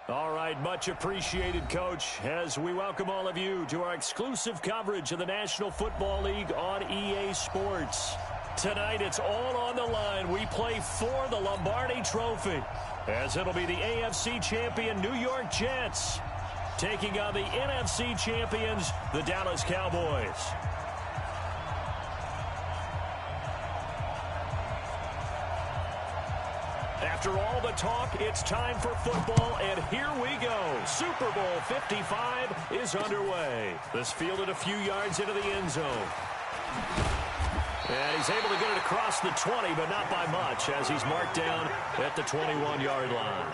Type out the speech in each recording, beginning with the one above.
All right, much appreciated, Coach, as we welcome all of you to our exclusive coverage of the National Football League on EA Sports. Tonight, it's all on the line. We play for the Lombardi Trophy, as it'll be the AFC champion New York Jets taking on the NFC champions, the Dallas Cowboys. After all the talk, it's time for football, and here we go. Super Bowl 55 is underway. This fielded a few yards into the end zone. And he's able to get it across the 20, but not by much, as he's marked down at the 21-yard line.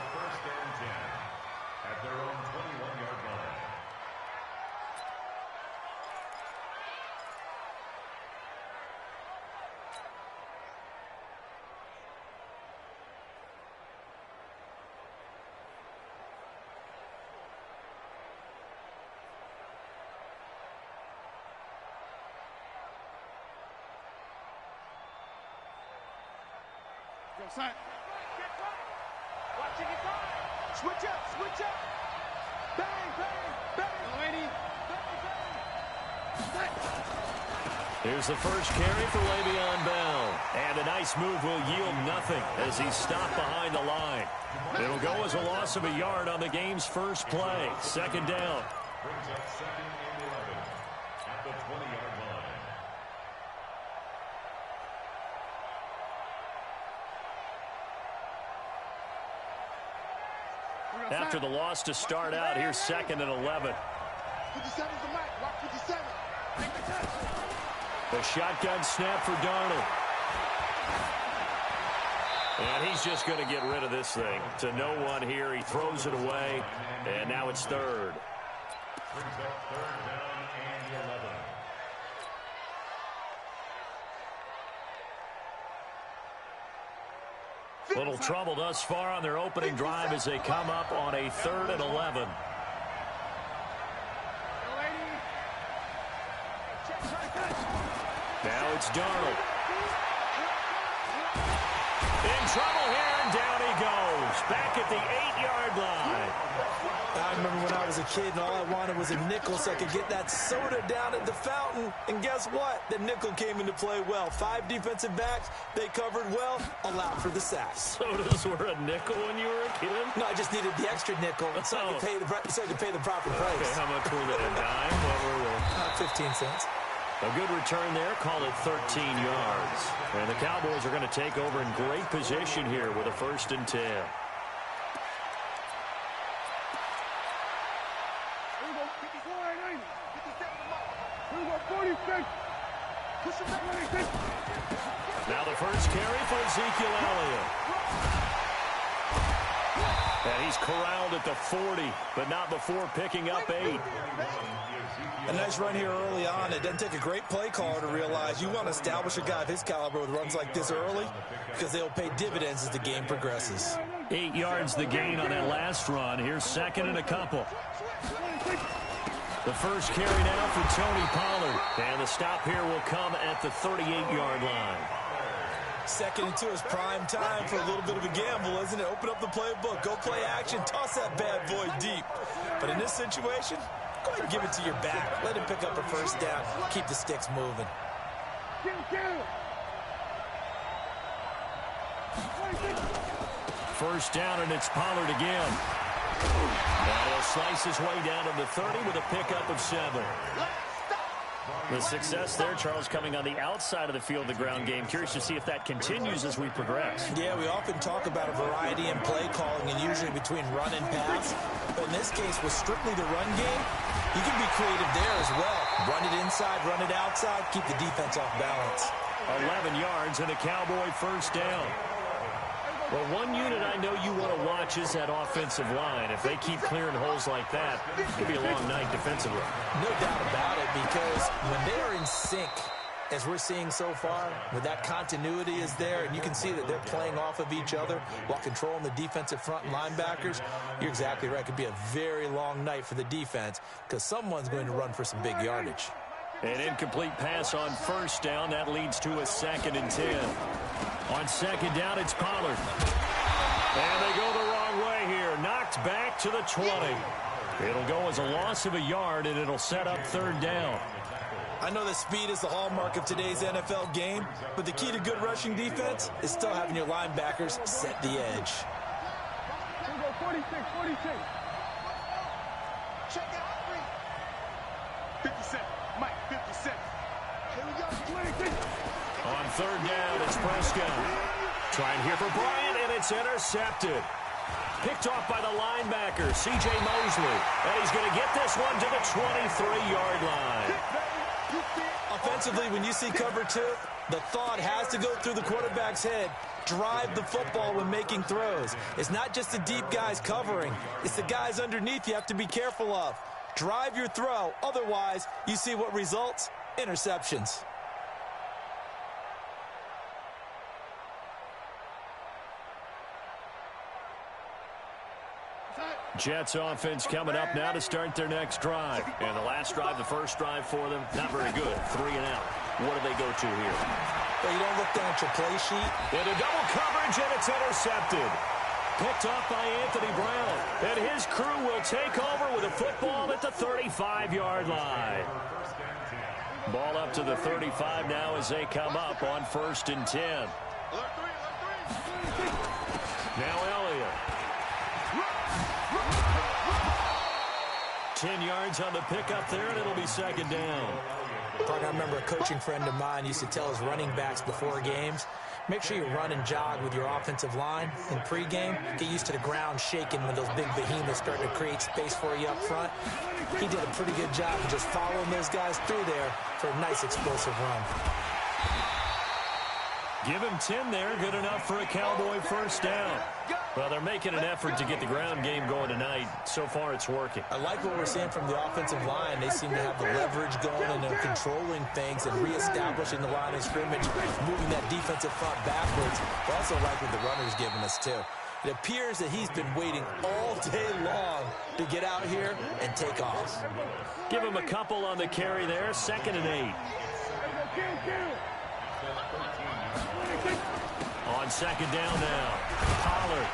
Watch it, switch up. Bang, bang. Here's the first carry for Le'Veon Bell. And a nice move will yield nothing as he's stopped behind the line. It'll go as a loss of a yard on the game's first play. Second down. Brings up 2nd and 11 at the 20-yard line. After the loss to start out, here's 2nd and 11. 57's the mic. Watch 57. A shotgun snap for Darnold. And he's just going to get rid of this thing. To no one here. He throws it away. And now it's third. Brings up 3rd down and 11. Little trouble thus far on their opening drive as they come up on a 3rd and 11. Now it's Darnold. In trouble here, and down he goes. Back at the 8-yard line. I remember when I was a kid and all I wanted was a nickel so I could get that soda down at the fountain. And guess what? The nickel came into play well. 5 defensive backs, they covered well, allowed for the sacks. Sodas were a nickel when you were a kid? No, I just needed the extra nickel so I could pay the proper price. Okay, how much were they? A dime? What were they? 15 cents. A good return there, call it 13 yards. And the Cowboys are going to take over in great position here with a 1st and 10. Now the first carry for Ezekiel Elliott. And he's corralled at the 40, but not before picking up 8. A nice run here early on. It doesn't take a great play caller to realize you want to establish a guy of his caliber with runs like this early because they'll pay dividends as the game progresses. 8 yards the gain on that last run. Here's 2nd and a couple. The first carry now for Tony Pollard. And the stop here will come at the 38-yard line. 2nd and 2 is prime time for a little bit of a gamble, isn't it? Open up the playbook, go play action, toss that bad boy deep. But in this situation, go ahead and give it to your back. Let him pick up a 1st down. Keep the sticks moving. First down, and it's Pollard again. And he'll slice his way down to the 30 with a pickup of 7. The success there, Charles, coming on the outside of the field, the ground game. Curious to see if that continues as we progress. Yeah, we often talk about a variety in play calling and usually between run and pass. But in this case, with strictly the run game, you can be creative there as well. Run it inside, run it outside, keep the defense off balance. 11 yards and a Cowboy 1st down. Well, one unit I know you want to watch is that offensive line. If they keep clearing holes like that, it could be a long night defensively. No doubt about it, because when they are in sync, as we're seeing so far, when that continuity is there, and you can see that they're playing off of each other while controlling the defensive front and linebackers, you're exactly right. It could be a very long night for the defense because someone's going to run for some big yardage. An incomplete pass on 1st down. That leads to a 2nd and 10. On 2nd down, it's Pollard. And they go the wrong way here. Knocked knocked back to the 20. It'll go as a loss of a yard, and it'll set up third down. I know that speed is the hallmark of today's NFL game, but the key to good rushing defense is still having your linebackers set the edge. 46. Check out 57. Mike, 57. Here we go, 26. On third down, it's Prescott. Trying here for Bryant, and it's intercepted. Picked off by the linebacker, C.J. Mosley. And he's going to get this one to the 23-yard line. Offensively, when you see cover two, the thought has to go through the quarterback's head. Drive the football when making throws. It's not just the deep guys covering. It's the guys underneath you have to be careful of. Drive your throw. Otherwise, you see what results? Interceptions. Jets offense coming up now to start their next drive. And the last drive, the first drive for them, not very good. 3 and out. What do they go to here? Well, you don't look down at your play sheet. Into double coverage, and it's intercepted. Picked off by Anthony Brown. And his crew will take over with a football at the 35-yard line. Ball up to the 35 now as they come up on 1st and 10. Now Elliott. 10 yards on the pickup there, and it'll be 2nd down. I remember a coaching friend of mine used to tell his running backs before games, make sure you run and jog with your offensive line in pregame. Get used to the ground shaking when those big behemoths start to create space for you up front. He did a pretty good job of just following those guys through there for a nice explosive run. Give him 10 there, good enough for a Cowboy 1st down. Well, they're making an effort to get the ground game going tonight. So far, it's working. I like what we're seeing from the offensive line. They seem to have the leverage going, and they're controlling things and reestablishing the line of scrimmage, moving that defensive front backwards. I also like what the runner's giving us, too. It appears that he's been waiting all day long to get out here and take off. Give him a couple on the carry there, 2nd and 8. On 2nd down now, Pollard.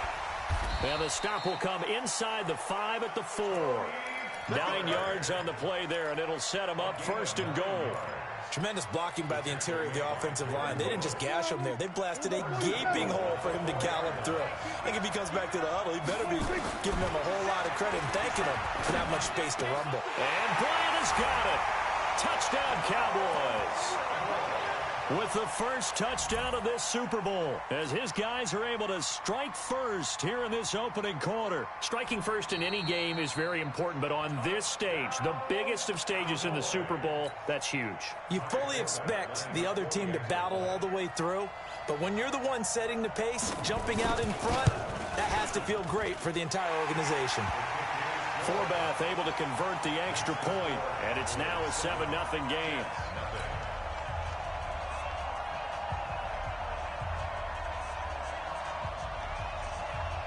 And the stop will come inside the 5 at the 4. 9 yards on the play there, and it'll set him up 1st and goal. Tremendous blocking by the interior of the offensive line. They didn't just gash him there. They blasted a gaping hole for him to gallop through. I think if he comes back to the huddle, he better be giving them a whole lot of credit and thanking him for that much space to rumble. And Bryant has got it. Touchdown, Cowboys. With the first touchdown of this Super Bowl, as his guys are able to strike first here in this opening quarter. Striking first in any game is very important, but on this stage, the biggest of stages in the Super Bowl, that's huge. You fully expect the other team to battle all the way through, but when you're the one setting the pace, jumping out in front, that has to feel great for the entire organization. Forbath able to convert the extra point, and it's now a 7-0 game.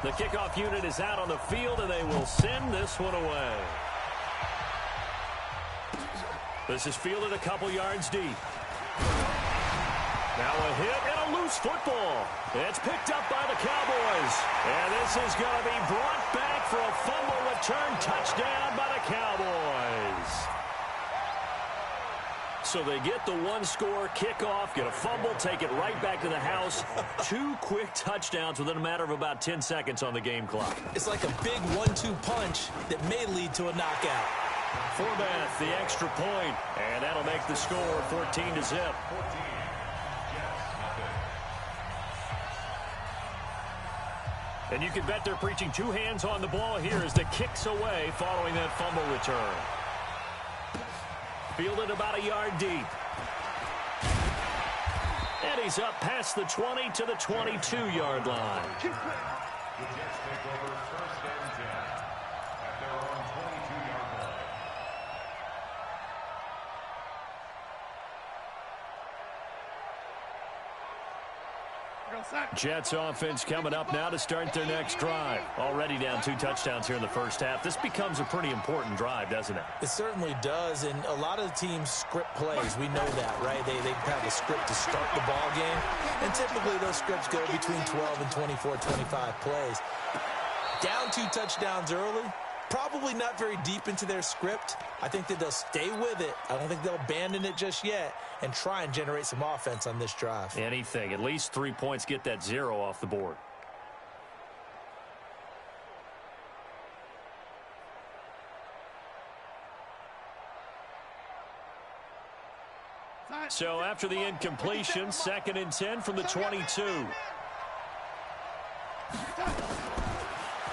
The kickoff unit is out on the field, and they will send this one away. This is fielded a couple yards deep. Now a hit and a loose football. It's picked up by the Cowboys. And this is going to be brought back for a fumble return touchdown by the Cowboys. So they get the one-score kickoff, get a fumble, take it right back to the house. 2 quick touchdowns within a matter of about 10 seconds on the game clock. It's like a big 1-2 punch that may lead to a knockout. Forbath, the extra point, and that'll make the score 14-0. And you can bet they're preaching 2 hands on the ball here as the kick's away following that fumble return. Fielded about a yard deep. And he's up past the 20 to the 22-yard line. The Jets take over 1st and 10 at their own 22-yard line. Jets offense coming up now to start their next drive. Already down 2 touchdowns here in the first half. This becomes a pretty important drive, doesn't it? It certainly does, and a lot of the teams script plays. We know that, right? They have a script to start the ball game, and typically those scripts go between 12 and 24, 25 plays. Down 2 touchdowns early. Probably not very deep into their script. I think that they'll stay with it. I don't think they'll abandon it just yet and try and generate some offense on this drive. Anything. At least 3 points, get that 0 off the board. So after the incompletion, 2nd and 10 from the 22.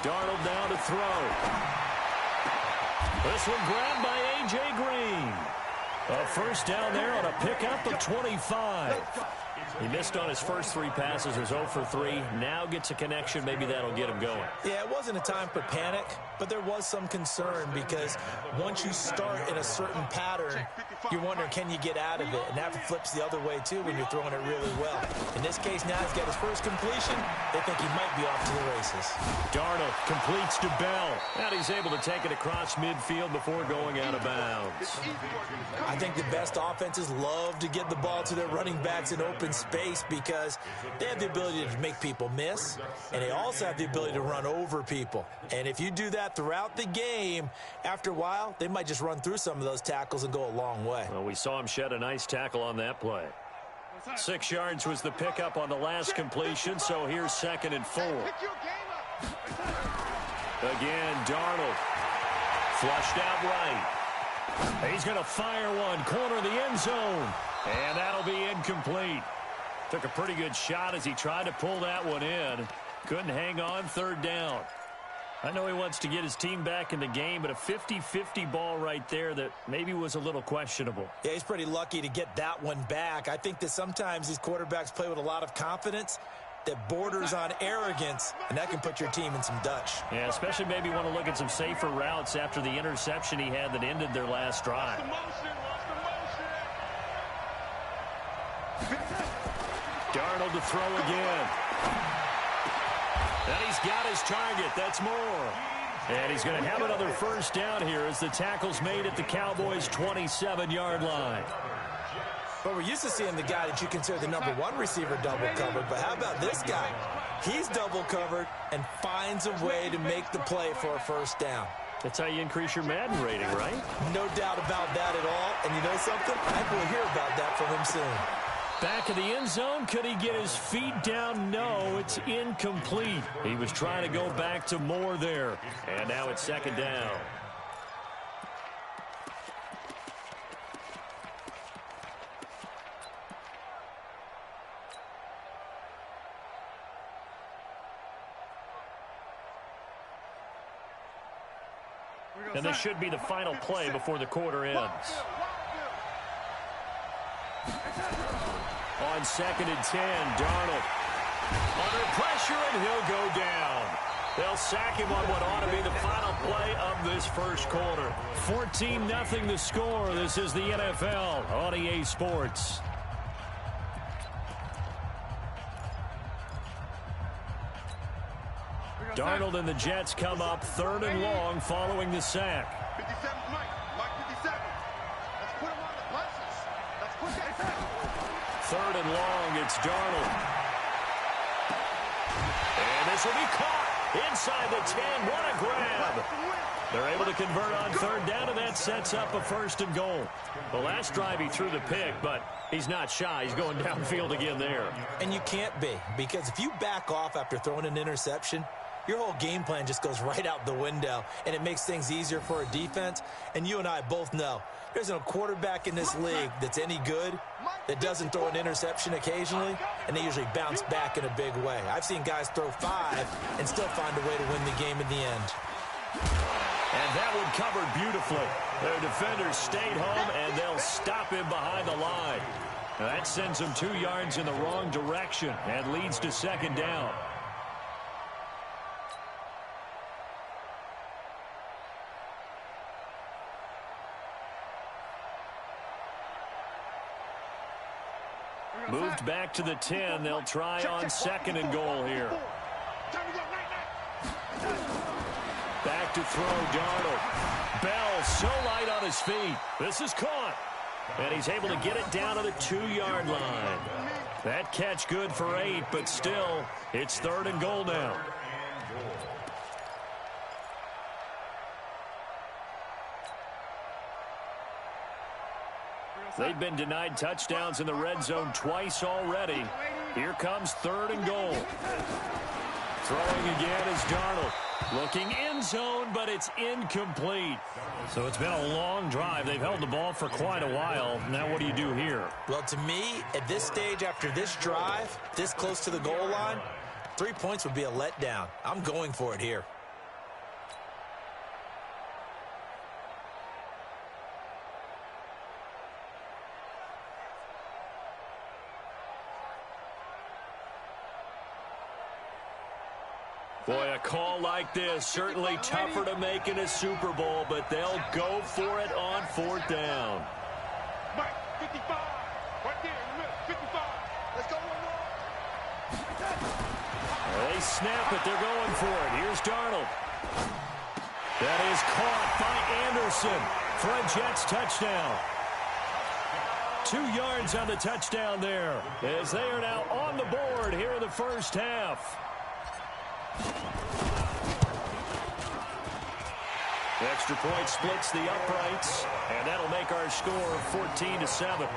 Darnold down to throw. This one grabbed by A.J. Green. A first down there on a pickup of 25. He missed on his first 3 passes, was 0 for 3. Now gets a connection. Maybe that'll get him going. Yeah, it wasn't a time for panic, but there was some concern because once you start in a certain pattern, you're wondering, can you get out of it? And that flips the other way, too, when you're throwing it really well. In this case, now he's got his first completion. They think he might be off to the races. Darnold completes to Bell. And he's able to take it across midfield before going out of bounds. I think the best offenses love to get the ball to their running backs in open space because they have the ability to make people miss, and they also have the ability to run over people. And if you do that throughout the game, after a while, they might just run through some of those tackles and go a long way. Well, we saw him shed a nice tackle on that play. 6 yards was the pickup on the last completion, so here's 2nd and 4. Again, Darnold. Flushed out right. He's going to fire one, corner of the end zone. And that'll be incomplete. Took a pretty good shot as he tried to pull that one in. Couldn't hang on, 3rd down. I know he wants to get his team back in the game, but a 50-50 ball right there that maybe was a little questionable. Yeah, he's pretty lucky to get that one back. I think that sometimes these quarterbacks play with a lot of confidence that borders on arrogance, and that can put your team in some Dutch. Yeah, especially maybe want to look at some safer routes after the interception he had that ended their last drive. Darnold to throw again. And he's got his target. That's more. And he's going to have another first down here as the tackle's made at the Cowboys' 27-yard line. But we're used to seeing the guy that you consider the number 1 receiver double covered. But how about this guy? He's double covered and finds a way to make the play for a first down. That's how you increase your Madden rating, right? No doubt about that at all. And you know something? I think we'll hear about that from him soon. Back of the end zone. Could he get his feet down? No, it's incomplete. He was trying to go back to Moore there. And now it's 2nd down. And this should be the final play before the quarter ends. On 2nd and 10, Darnold under pressure, and he'll go down. They'll sack him on what ought to be the final play of this first quarter. 14-0 the score. This is the NFL on EA Sports. Darnold and the Jets come up 3rd and long following the sack. 57, Mike 57. Let's put him on the punches. Let's put that 3rd and long, it's Darnold. And this will be caught inside the 10. What a grab. They're able to convert on 3rd down, and that sets up a 1st and goal. The last drive he threw the pick, but he's not shy. He's going downfield again there. And you can't be, because if you back off after throwing an interception, your whole game plan just goes right out the window, and it makes things easier for a defense. And you and I both know there's no quarterback in this league that's any good that doesn't throw an interception occasionally, and they usually bounce back in a big way. I've seen guys throw 5 and still find a way to win the game in the end. And that one covered beautifully. Their defenders stayed home, and they'll stop him behind the line. Now that sends him 2 yards in the wrong direction and leads to 2nd down. Moved back to the 10. They'll try on 2nd and goal here. Back to throw, Darnold. Bell so light on his feet. This is caught. And he's able to get it down to the 2-yard line. That catch good for 8, but still, it's 3rd and goal now. They've been denied touchdowns in the red zone twice already. Here comes 3rd and goal. Throwing again is Darnold. Looking end zone, but it's incomplete. So it's been a long drive. They've held the ball for quite a while. Now what do you do here? Well, to me, at this stage after this drive, this close to the goal line, 3 points would be a letdown. I'm going for it here. Boy, a call like this, certainly tougher to make in a Super Bowl, but they'll go for it on 4th down. Mike, 55. Right there in the middle, 55. Let's go one more. They snap it. They're going for it. Here's Darnold. That is caught by Anderson for a Jets touchdown. 2 yards on the touchdown there, as they are now on the board here in the first half. The extra point splits the uprights, and that'll make our score 14-7.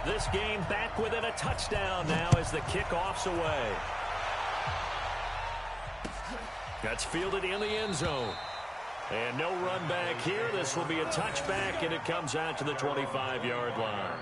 This game back within a touchdown now as the kickoff's away. That's fielded in the end zone. And no run back here. This will be a touchback, and it comes out to the 25-yard line.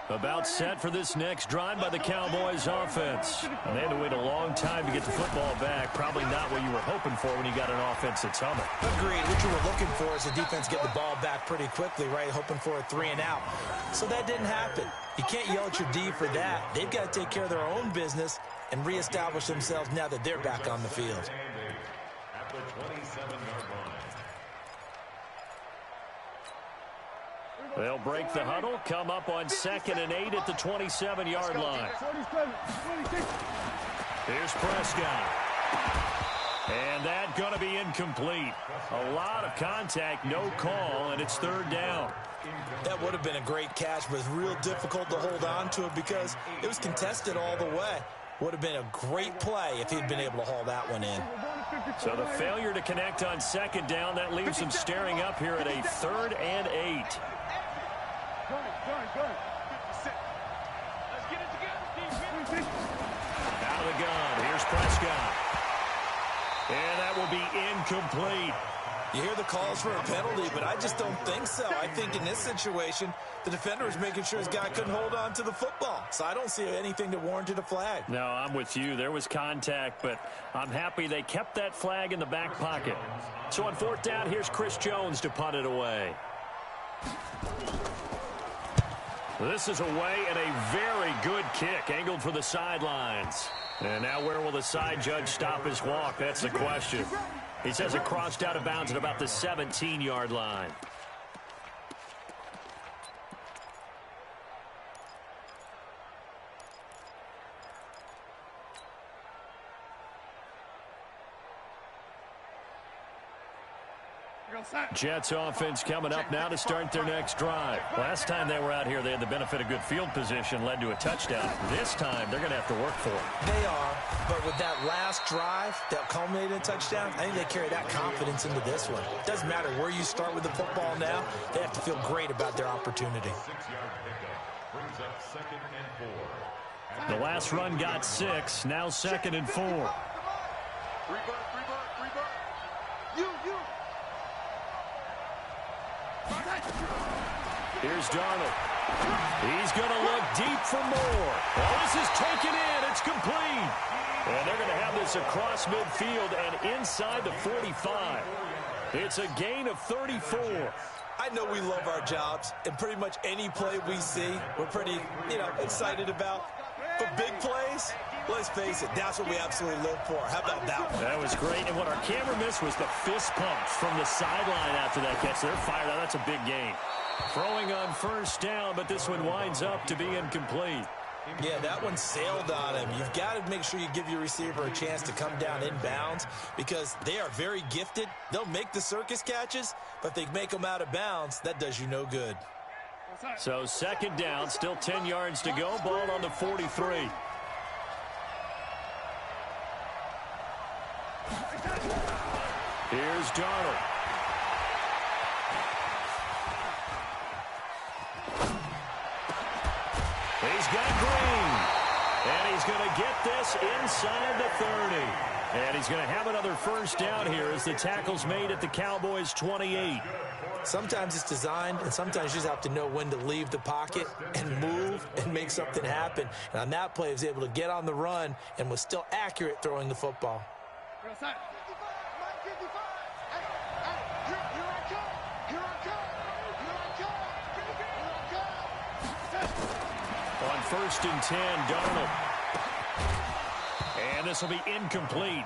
About set for this next drive by the Cowboys offense. And they had to wait a long time to get the football back. Probably not what you were hoping for when you got an offense that's humming. Agreed. What you were looking for is the defense get the ball back pretty quickly, right? Hoping for a 3 and out. So that didn't happen. You can't yell at your D for that. They've got to take care of their own business and reestablish themselves now that they're back on the field. At the 27-yard line. They'll break the huddle, come up on 2nd and 8 at the 27-yard line. Here's Prescott. And that going to be incomplete. A lot of contact, no call, and it's 3rd down. That would have been a great catch, but it's real difficult to hold on to it because it was contested all the way. Would have been a great play if he'd been able to haul that one in. So the failure to connect on 2nd down, that leaves him staring up here at a 3rd and 8. Out of the gun. Here's Prescott. And that will be incomplete. You hear the calls for a penalty, but I just don't think so. I think in this situation, the defender was making sure his guy couldn't hold on to the football. So I don't see anything that warranted a flag. No, I'm with you. There was contact, but I'm happy they kept that flag in the back pocket. So on 4th down, here's Chris Jones to punt it away. This is away and a very good kick, angled for the sidelines. And now where will the side judge stop his walk? That's the question. He says it crossed out of bounds at about the 17-yard line. Jets offense coming up now to start their next drive. Last time they were out here, they had the benefit of good field position, led to a touchdown. This time, they're going to have to work for it. They are, but with that last drive that culminated in a touchdown, I think they carry that confidence into this one. It doesn't matter where you start with the football now. They have to feel great about their opportunity. 6-yard pickup brings up 2nd and 4. The last run got 6, now 2nd and 4. Rebirth. Here's Darnold. He's going to look deep for more. Well, this is taken in. It's complete. And they're going to have this across midfield and inside the 45. It's a gain of 34. I know we love our jobs, and pretty much any play we see, we're pretty, excited about. for big plays? Let's face it, that's what we absolutely live for. How about that one? That was great. And what our camera missed was the fist pump from the sideline after that catch. They're fired out. That's a big gain. Throwing on first down, but this one winds up to be incomplete. Yeah, that one sailed on him. You've got to make sure you give your receiver a chance to come down inbounds because they are very gifted. They'll make the circus catches, but if they make them out of bounds, that does you no good. So second down, still 10 yards to go. Ball on the 43. Here's Darnold. He's got Green. And he's going to get this inside the 30. And he's going to have another first down here as the tackle's made at the Cowboys' 28. Sometimes it's designed, and sometimes you just have to know when to leave the pocket and move and make something happen. And on that play, he was able to get on the run and was still accurate throwing the football. On first and 10, Darnold. And this will be incomplete.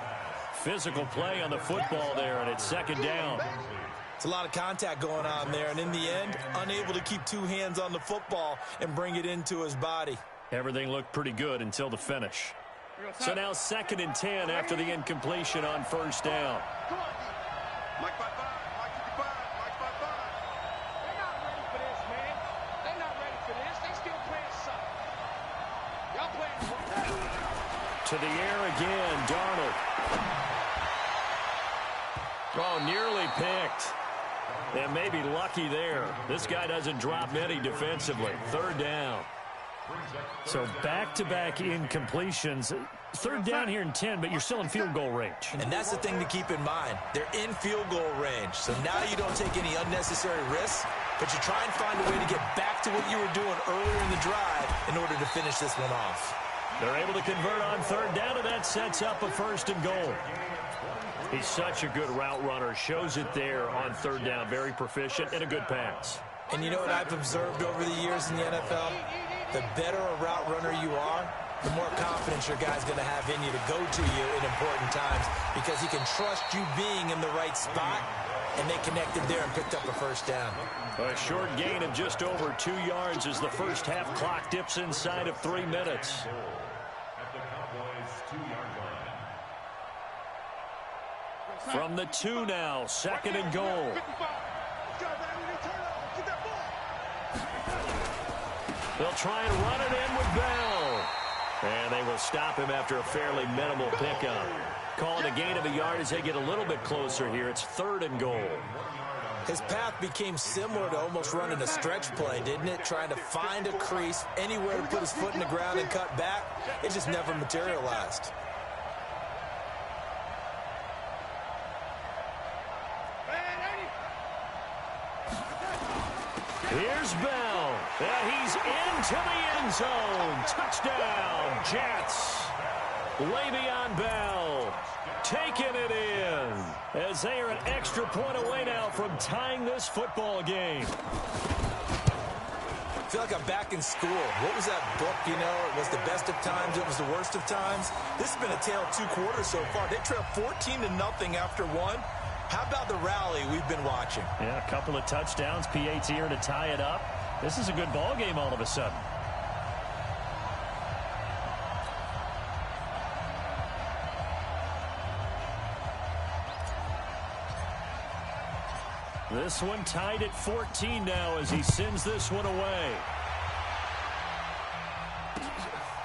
Physical play on the football there, and it's second down. It's a lot of contact going on there, and in the end, unable to keep two hands on the football and bring it into his body. Everything looked pretty good until the finish. So now second and 10 after the incompletion on first down. Mike 5-5, Mike 55, Mike 5-5. They're not ready for this, man. They're not ready for this. They still playing suck. Y'all playing. To the air again, Darnold. Oh, nearly picked. And maybe lucky there. This guy doesn't drop many defensively. Third down. So back-to-back incompletions. Third down here in 10, but you're still in field goal range. And that's the thing to keep in mind. They're in field goal range. So now you don't take any unnecessary risks, but you try and find a way to get back to what you were doing earlier in the drive in order to finish this one off. They're able to convert on third down, and that sets up a first and goal. He's such a good route runner. Shows it there on third down. Very proficient and a good pass. And you know what I've observed over the years in the NFL? The better a route runner you are, the more confidence your guy's going to have in you to go to you in important times because he can trust you being in the right spot, and they connected there and picked up a first down. A short gain of just over 2 yards as the first half clock dips inside of 3 minutes. At the Cowboys' 2-yard line. From the 2 now, second and goal. They'll try and run it in with Bell. And they will stop him after a fairly minimal pickup. Calling a gain of a yard as they get a little bit closer here. It's third and goal. His path became similar to almost running a stretch play, didn't it? Trying to find a crease, anywhere to put his foot in the ground and cut back. It just never materialized. Here's Bell. And he's into the end zone. Touchdown, Jets. Le'Veon Bell taking it in as they are an extra point away now from tying this football game. I feel like I'm back in school. What was that book, you know? It was the best of times. It was the worst of times. This has been a tale of 2 quarters so far. They trailed 14-0 after 1. How about the rally we've been watching? Yeah, a couple of touchdowns. PAT here to tie it up. This is a good ball game all of a sudden. This one tied at 14 now as he sends this one away.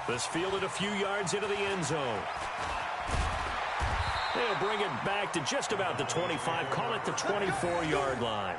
This fielded a few yards into the end zone. They'll bring it back to just about the 25. Call it the 24-yard line.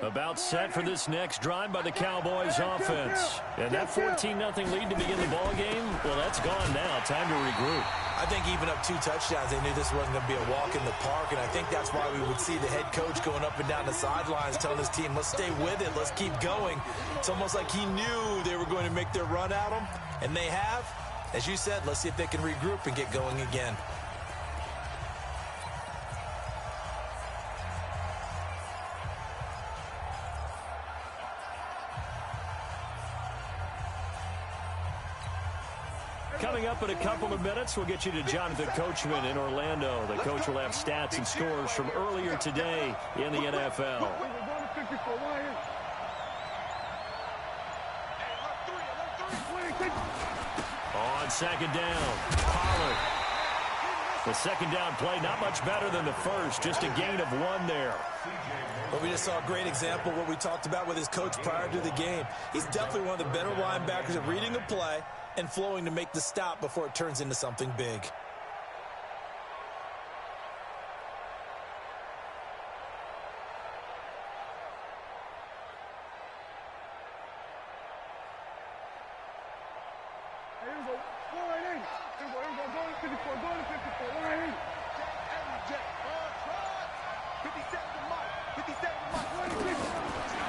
About set for this next drive by the Cowboys offense. And that 14-0 lead to begin the ball game, well, that's gone now. Time to regroup. I think even up 2 touchdowns, they knew this wasn't going to be a walk in the park, and I think that's why we would see the head coach going up and down the sidelines telling his team, let's stay with it, let's keep going. It's almost like he knew they were going to make their run at him, and they have. As you said, let's see if they can regroup and get going again. Coming up in a couple of minutes, we'll get you to Jonathan Coachman in Orlando. The coach will have stats and scores from earlier today in the NFL. On second down, Pollard. The second down play, not much better than the first, just a gain of 1 there. Well, we just saw a great example of what we talked about with his coach prior to the game. He's definitely one of the better linebackers at reading a play and flowing to make the stop before it turns into something big.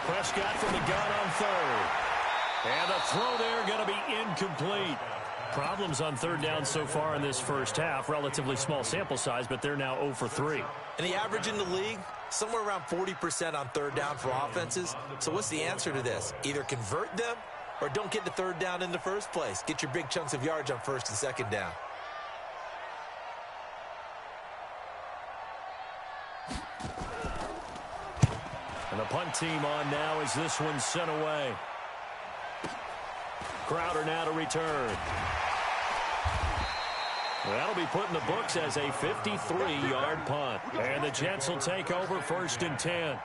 Prescott from the gun on third. And the throw there going to be incomplete. Problems on third down so far in this first half. Relatively small sample size, but they're now 0 for 3. And the average in the league, somewhere around 40% on third down for offenses. So what's the answer to this? Either convert them or don't get the third down in the first place. Get your big chunks of yards on first and second down. And the punt team on now as this one's sent away. Crowder now to return. That'll be put in the books as a 53-yard punt. And the Jets will take over 1st and 10.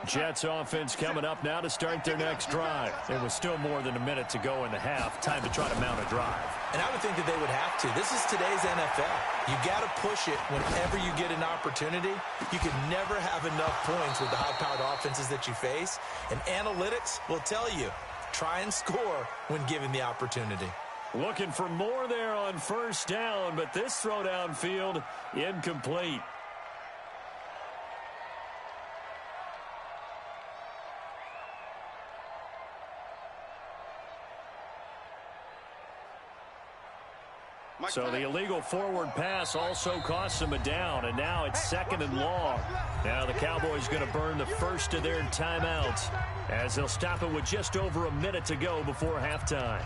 Jets offense coming up now to start their next drive. There was still more than a minute to go in the half. Time to try to mount a drive. And I would think that they would have to. This is today's NFL. You got to push it whenever you get an opportunity. You can never have enough points with the high-powered offenses that you face. And analytics will tell you, try and score when given the opportunity. Looking for more there on first down, but this throw downfield incomplete. So the illegal forward pass also costs them a down, and now it's 2nd and long. Now the Cowboys going to burn the first of their timeouts as they'll stop it with just over a minute to go before halftime.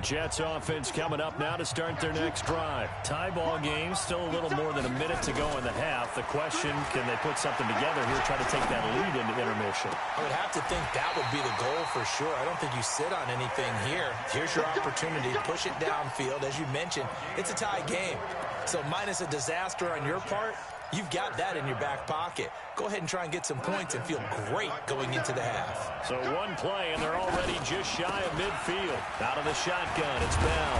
Jets offense coming up now to start their next drive. Tie ball game, still a little more than a minute to go in the half. The question, can they put something together here, try to take that lead into intermission? I would have to think that would be the goal for sure. I don't think you sit on anything here. Here's your opportunity. Push it downfield. As you mentioned, it's a tie game. So minus a disaster on your part, you've got that in your back pocket. Go ahead and try and get some points and feel great going into the half. So one play, and they're already just shy of midfield. Out of the shotgun, it's Bell.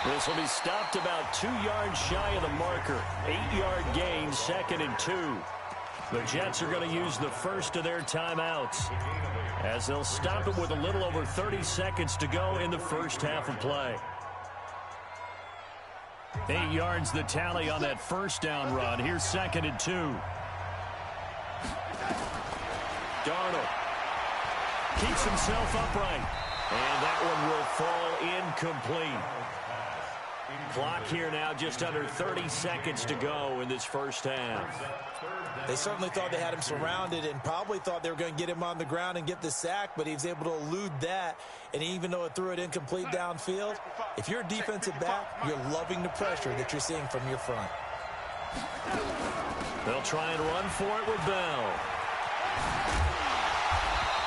This will be stopped about 2 yards shy of the marker. 8-yard gain, 2nd and 2. The Jets are going to use the first of their timeouts as they'll stop it with a little over 30 seconds to go in the first half of play. 8 yards the tally on that first down run. Here's 2nd and 2. Darnold keeps himself upright. And that one will fall incomplete. Clock here now just under 30 seconds to go in this first half. They certainly thought they had him surrounded and probably thought they were going to get him on the ground and get the sack, but he was able to elude that. And even though it threw it incomplete downfield, if you're a defensive back, you're loving the pressure that you're seeing from your front. They'll try and run for it with Bell.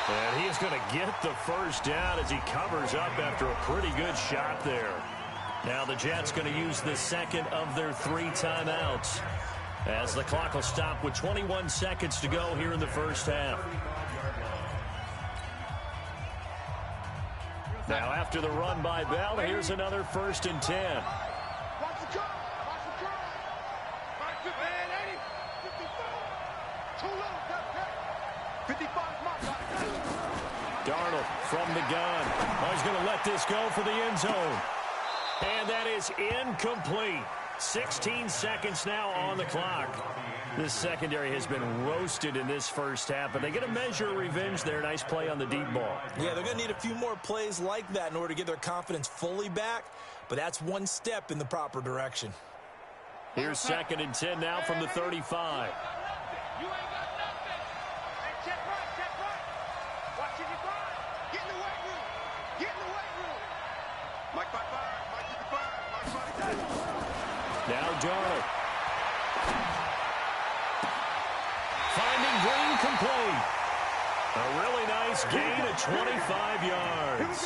And he's going to get the first down as he covers up after a pretty good shot there. Now the Jets going to use the second of their 3 timeouts, as the clock will stop with 21 seconds to go here in the first half. Now after the run by Bell, here's another 1st and 10. Watch the curl. Watch the curl. 80. 55. Too low. 55 mark. Darnold from the gun. Oh, he's going to let this go for the end zone. And that is incomplete. 16 seconds now on the clock. This secondary has been roasted in this first half, but they get a measure of revenge there. Nice play on the deep ball. Yeah, they're going to need a few more plays like that in order to get their confidence fully back, but that's one step in the proper direction. Here's 2nd and 10 now from the 35. You ain't got nothing. Hey, check right. Watching your grind. Get in the weight room. Get in the weight room. Mike 55. Mike 55. Mike 55. Now Darnold. Finding Green complete. A really nice gain of 25 yards. It's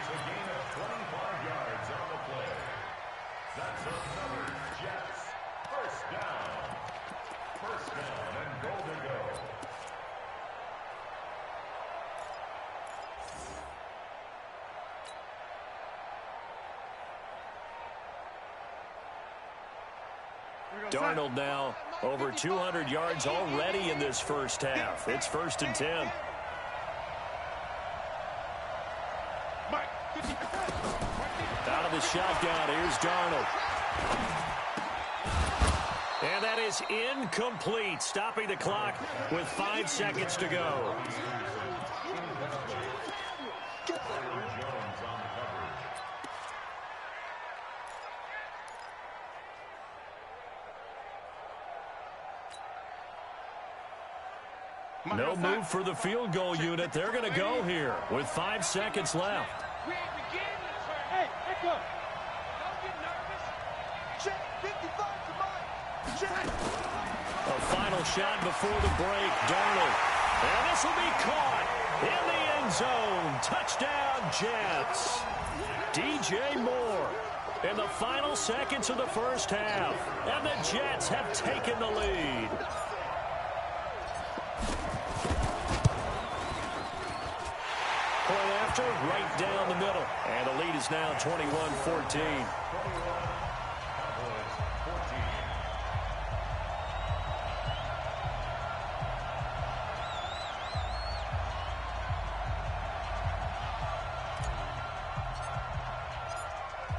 a gain of 25 yards on the play. That's another Jets first down. First down and goal to go. Darnold now over 200 yards already in this first half. It's 1st and 10. Out of the shotgun, here's Darnold. And that is incomplete, stopping the clock with 5 seconds to go. No move for the field goal unit. They're going to go here with 5 seconds left. We ain't beginning to turn. Hey, echo. Don't get nervous. Check 55 to Mike. Check. A final shot before the break. Darnold. And this will be caught in the end zone. Touchdown, Jets. DJ Moore in the final seconds of the first half. And the Jets have taken the lead. Point after, right down the middle. And the lead is now 21-14.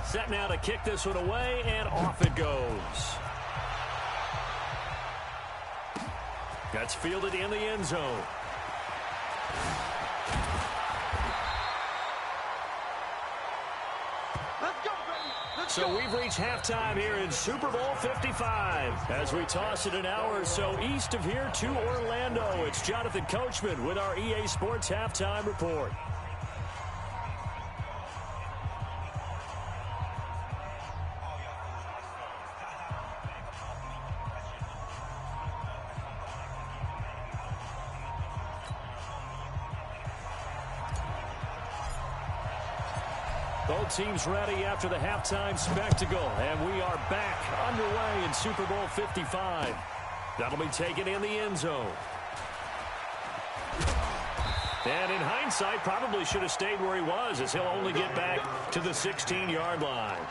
Set now to kick this one away, and off it goes. That's fielded in the end zone. So we've reached halftime here in Super Bowl 55. As we toss it an hour or so east of here to Orlando, it's Jonathan Coachman with our EA Sports Halftime Report. Both teams ready after the halftime spectacle, and we are back underway in Super Bowl 55. That'll be taken in the end zone. And in hindsight, probably should have stayed where he was, as he'll only get back to the 16-yard line.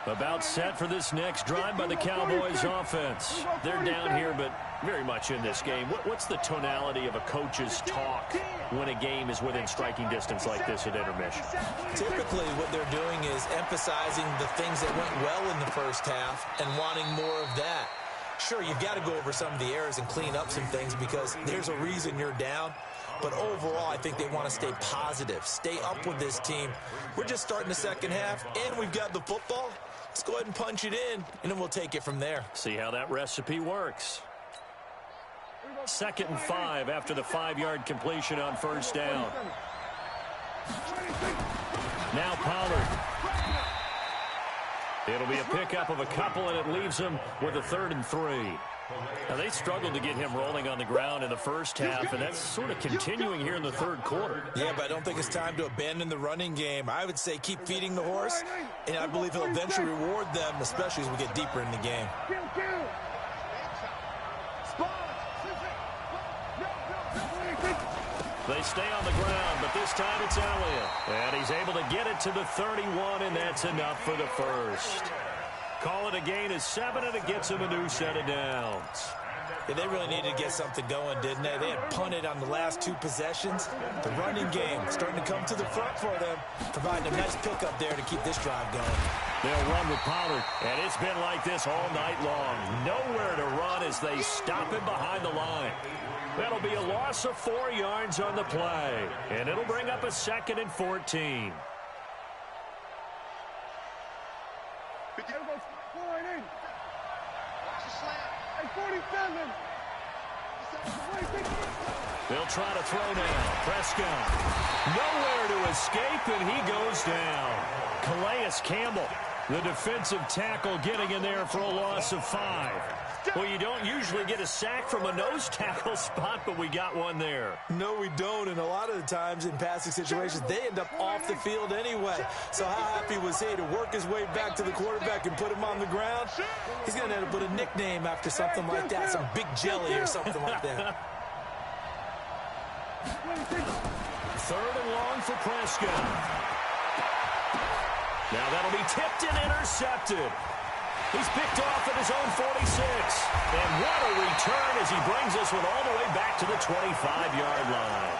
About set for this next drive by the Cowboys offense. They're down here, but very much in this game. What's the tonality of a coach's talk when a game is within striking distance like this at intermission? Typically, what they're doing is emphasizing the things that went well in the first half and wanting more of that. Sure, you've got to go over some of the errors and clean up some things because there's a reason you're down. But overall, I think they want to stay positive, stay up with this team. We're just starting the second half, and we've got the football. Let's go ahead and punch it in, and then we'll take it from there. See how that recipe works. 2nd and 5 after the 5-yard completion on first down. Now Pollard. It'll be a pickup of a couple, and it leaves him with a 3rd and 3. Now, they struggled to get him rolling on the ground in the first half, and that's sort of continuing here in the 3rd quarter. Yeah, but I don't think it's time to abandon the running game. I would say keep feeding the horse, and I believe he'll eventually reward them, especially as we get deeper in the game. They stay on the ground, but this time it's Elliott. And he's able to get it to the 31, and that's enough for the first. Call it a gain of 7, and it gets him a new set of downs. Yeah, they really needed to get something going, didn't they? They had punted on the last 2 possessions. The running game starting to come to the front for them, providing a nice pickup there to keep this drive going. They'll run with Pollard, and it's been like this all night long. Nowhere to run as they stop him behind the line. That'll be a loss of 4 yards on the play, and it'll bring up a 2nd and 14. They'll try to throw now. Prescott. Nowhere to escape, and he goes down. Calais Campbell, the defensive tackle, getting in there for a loss of 5. Well, you don't usually get a sack from a nose tackle spot, but we got one there. No, we don't, and a lot of the times in passing situations, they end up off the field anyway. So how happy was he to work his way back to the quarterback and put him on the ground? He's going to end up with a nickname after something like that, some Big Jelly or something like that. 3rd and long for Prescott. Now that'll be tipped and intercepted. He's picked off at his own 46. And what a return as he brings this one all the way back to the 25-yard line.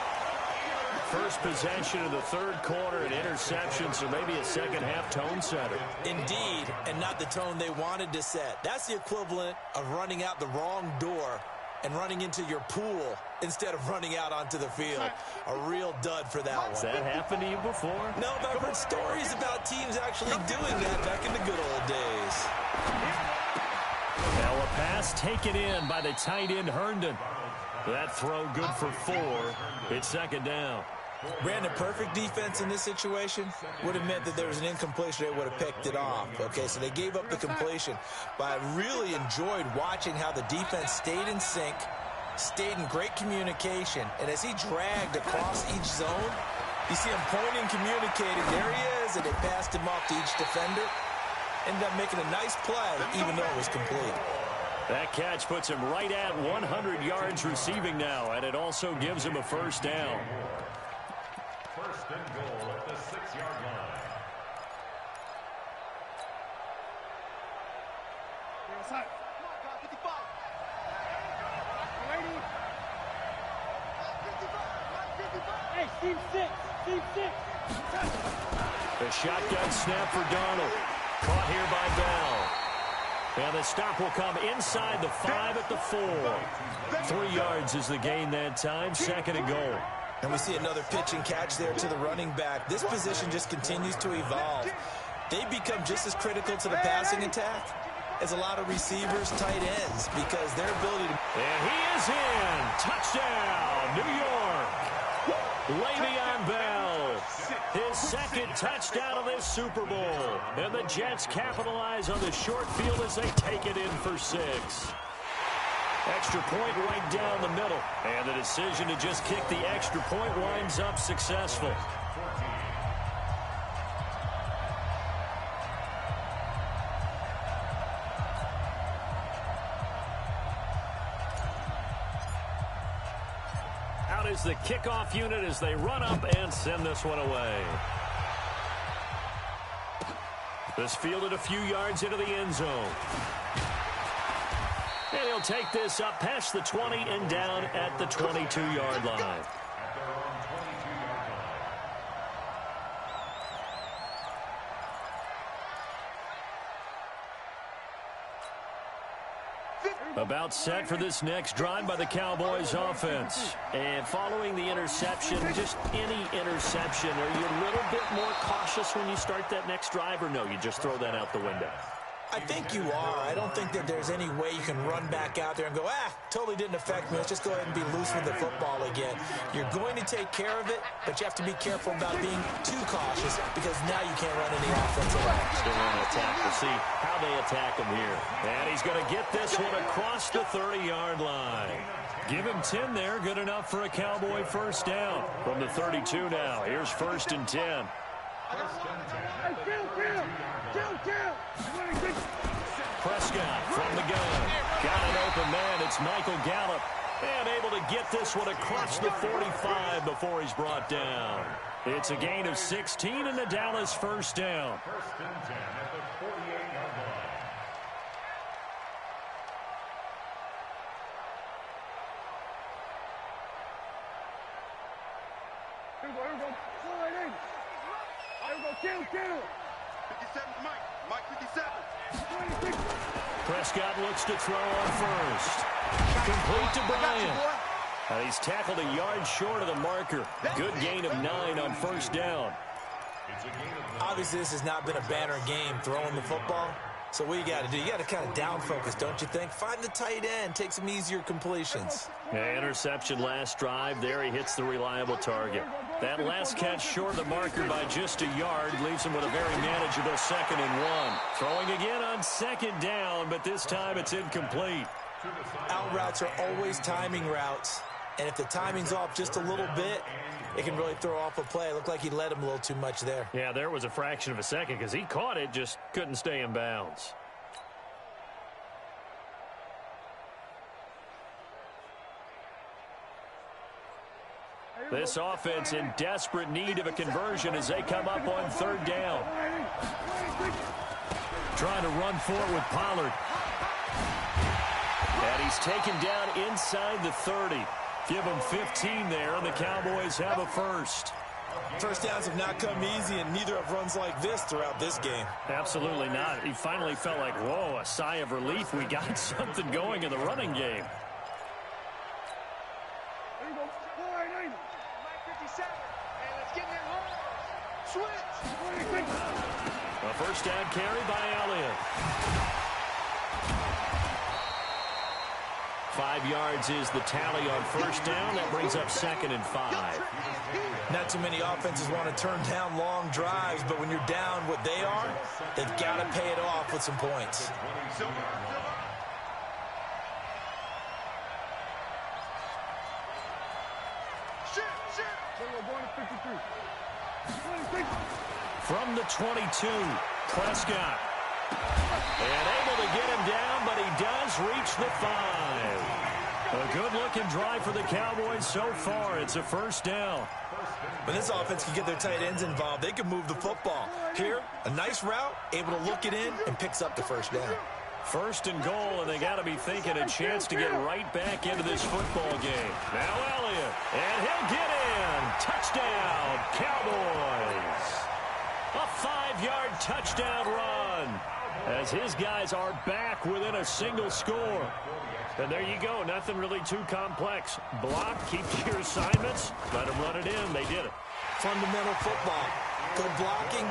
First possession of the 3rd quarter, an interception, so maybe a second-half tone setter. Indeed, and not the tone they wanted to set. That's the equivalent of running out the wrong door and running into your pool instead of running out onto the field. A real dud for that one. Has that happened to you before? No, but I've heard stories about teams actually doing that back in the good old days. Now a pass taken in by the tight end Herndon. That throw good for 4. It's 2nd down. Brandon, perfect defense in this situation would have meant that there was an incompletion. They would have picked it off. Okay, so they gave up the completion. But I really enjoyed watching how the defense stayed in sync, stayed in great communication. And as he dragged across each zone, you see him pointing, communicating. There he is, and they passed him off to each defender. Ended up making a nice play, even though it was complete. That catch puts him right at 100 yards receiving now, and it also gives him a first down. 1st and goal at the 6-yard line. Hey, Steve 6. Steve 6. The shotgun snap for Darnold. Caught here by Bell. And the stop will come inside the 5 at the 4. 3 yards is the gain that time. 2nd and goal. And we see another pitch and catch there to the running back. This position just continues to evolve. They become just as critical to the passing attack as a lot of receivers, tight ends, because their ability to... And he is in. Touchdown, New York. Le'Veon Bell. His 2nd touchdown of this Super Bowl. And the Jets capitalize on the short field as they take it in for 6. Extra point right down the middle. And the decision to just kick the extra point winds up successful. Out is the kickoff unit as they run up and send this one away. This fielded a few yards into the end zone. And he'll take this up past the 20 and down at the 22-yard line. About set for this next drive by the Cowboys offense. And following the interception, just any interception, are you a little bit more cautious when you start that next drive, or no, you just throw that out the window? I think you are. I don't think that there's any way you can run back out there and go, totally didn't affect me. Let's just go ahead and be loose with the football again. You're going to take care of it, but you have to be careful about being too cautious because now you can't run any offense at all. Still want to attack. We'll see how they attack him here. And he's going to get this one across the 30-yard line. Give him 10 there. Good enough for a Cowboy first down. From the 32 now. Here's 1st and 10. Prescott from the gun. Got an open man. It's Michael Gallup. And able to get this one across the 45 before he's brought down. It's a gain of 16 and the Dallas first down. 1st and 10 at the 48-yard line. Here we go. Slide in. Here we go. Kill. 57's Mike. Mike 57. Prescott looks to throw on first. Complete to Bryant. He's tackled a yard short of the marker. Good gain of 9 on first down. Obviously, this has not been a banner game throwing the football. So what you got to do, you got to kind of down focus, don't you think? Find the tight end, take some easier completions. Yeah, interception last drive. There he hits the reliable target. That last catch short of the marker by just a yard leaves him with a very manageable 2nd and 1. Throwing again on 2nd down, but this time it's incomplete. Out routes are always timing routes, and if the timing's off just a little bit, it can really throw off a play. It looked like he led him a little too much there. Yeah, there was a fraction of a second because he caught it, just couldn't stay in bounds. This offense in desperate need of a conversion as they come up on 3rd down. Trying to run forward with Pollard. And he's taken down inside the 30. Give him 15 there, and the Cowboys have a first. First downs have not come easy, and neither have runs like this throughout this game. Absolutely not. He finally felt like, whoa, a sigh of relief. We got something going in the running game. A first down carry by Elliott. 5 yards is the tally on first down. That brings up 2nd and 5. Not too many offenses want to turn down long drives, but when you're down what they are, they've got to pay it off with some points. From the 22, Prescott. And able to get him down, but he does reach the 5. A good-looking drive for the Cowboys so far. It's a first down. When this offense can get their tight ends involved, they can move the football. Here, a nice route, able to look it in, and picks up the first down. 1st and goal, and they got to be thinking a chance to get right back into this football game. Now Elliott, and he'll get in. Touchdown, Cowboys. A 5-yard touchdown run as his guys are back within a single score. And there you go. Nothing really too complex. Block, keep to your assignments, let them run it in. They did it. Fundamental football. Good blocking,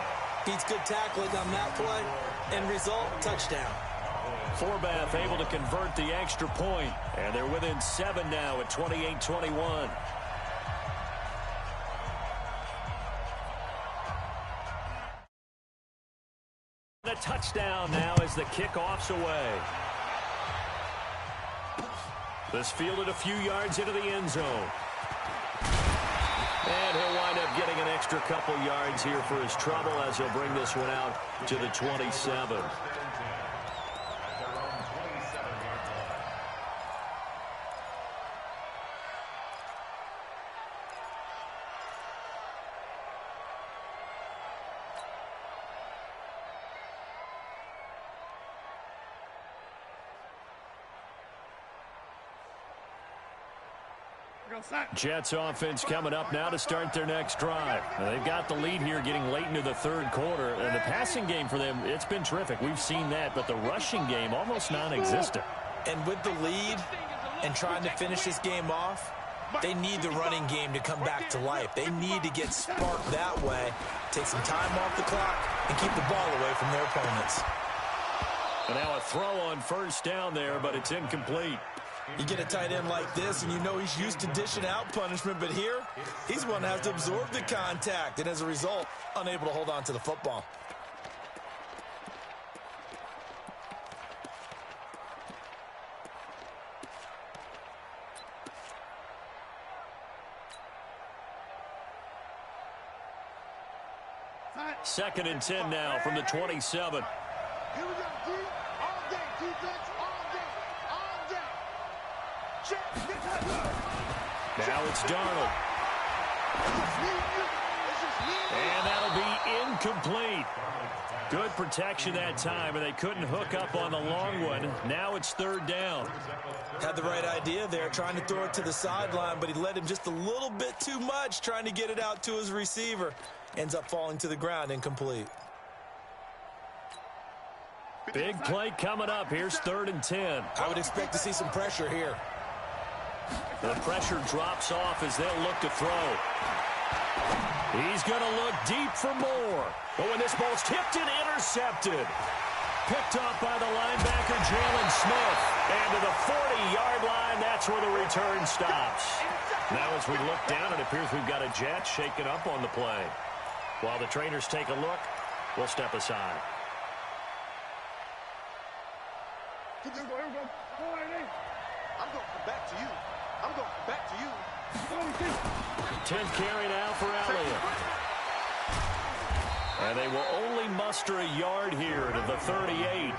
beats good tackling on that play. End result, touchdown. Forbath able to convert the extra point. And they're within 7 now at 28-21. A touchdown now as the kickoff's away. This fielded a few yards into the end zone. And he'll wind up getting an extra couple yards here for his trouble as he'll bring this one out to the 27. Jets offense coming up now to start their next drive. Now, they've got the lead here getting late into the 3rd quarter. And the passing game for them, it's been terrific. We've seen that, but the rushing game almost non-existent. And with the lead and trying to finish this game off, they need the running game to come back to life. They need to get sparked that way, take some time off the clock, and keep the ball away from their opponents. And now a throw on first down there, but it's incomplete. You get a tight end like this, and you know he's used to dishing out punishment, but here, he's one that has to absorb the contact, and as a result, unable to hold on to the football. Second and 10 now from the 27. Here we go, D. All day, defense, all day, all day. Check, get that. Now it's Darnold. And that'll be incomplete. Good protection that time, and they couldn't hook up on the long one. Now it's third down. Had the right idea there, trying to throw it to the sideline, but he led him just a little bit too much, trying to get it out to his receiver. Ends up falling to the ground, incomplete. Big play coming up. Here's third and 10. I would expect to see some pressure here. The pressure drops off as they'll look to throw. He's going to look deep for more. But when this ball's tipped and intercepted. Picked up by the linebacker, Jalen Smith. And to the 40-yard line, that's where the return stops. Now as we look down, it appears we've got a jet shaken up on the play. While the trainers take a look, we'll step aside. I'm going to come back to you. I'm going to come back to you. 10th carry now for Elliott. And they will only muster a yard here to the 38.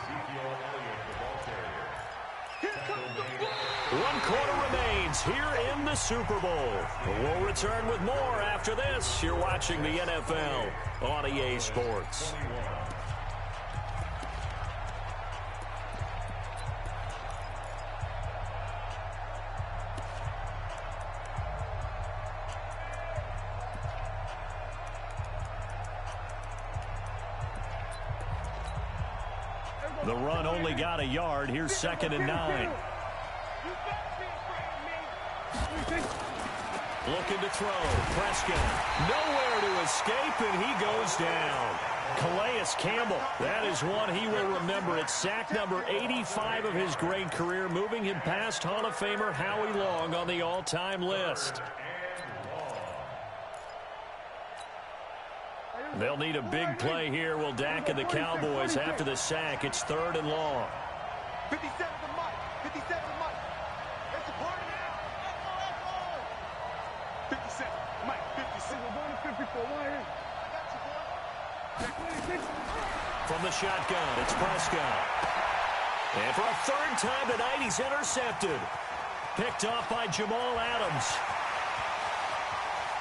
1 quarter remains here in the Super Bowl. We'll return with more after this. You're watching the NFL on EA Sports. The run only got a yard. Here's second and 9. Looking to throw. Prescott. Nowhere to escape, and he goes down. Calais Campbell. That is one he will remember. It's sack number 85 of his great career, moving him past Hall of Famer Howie Long on the all-time list. They'll need a big play here. Will Dak and the Cowboys after the sack. It's third and long. 57 to Mike. 57 to Mike. That's a party now. 57. Mike, 56. We're going to 54. Right here. I got you, boy. From the shotgun, it's Prescott. And for a third time tonight, he's intercepted. Picked off by Jamal Adams.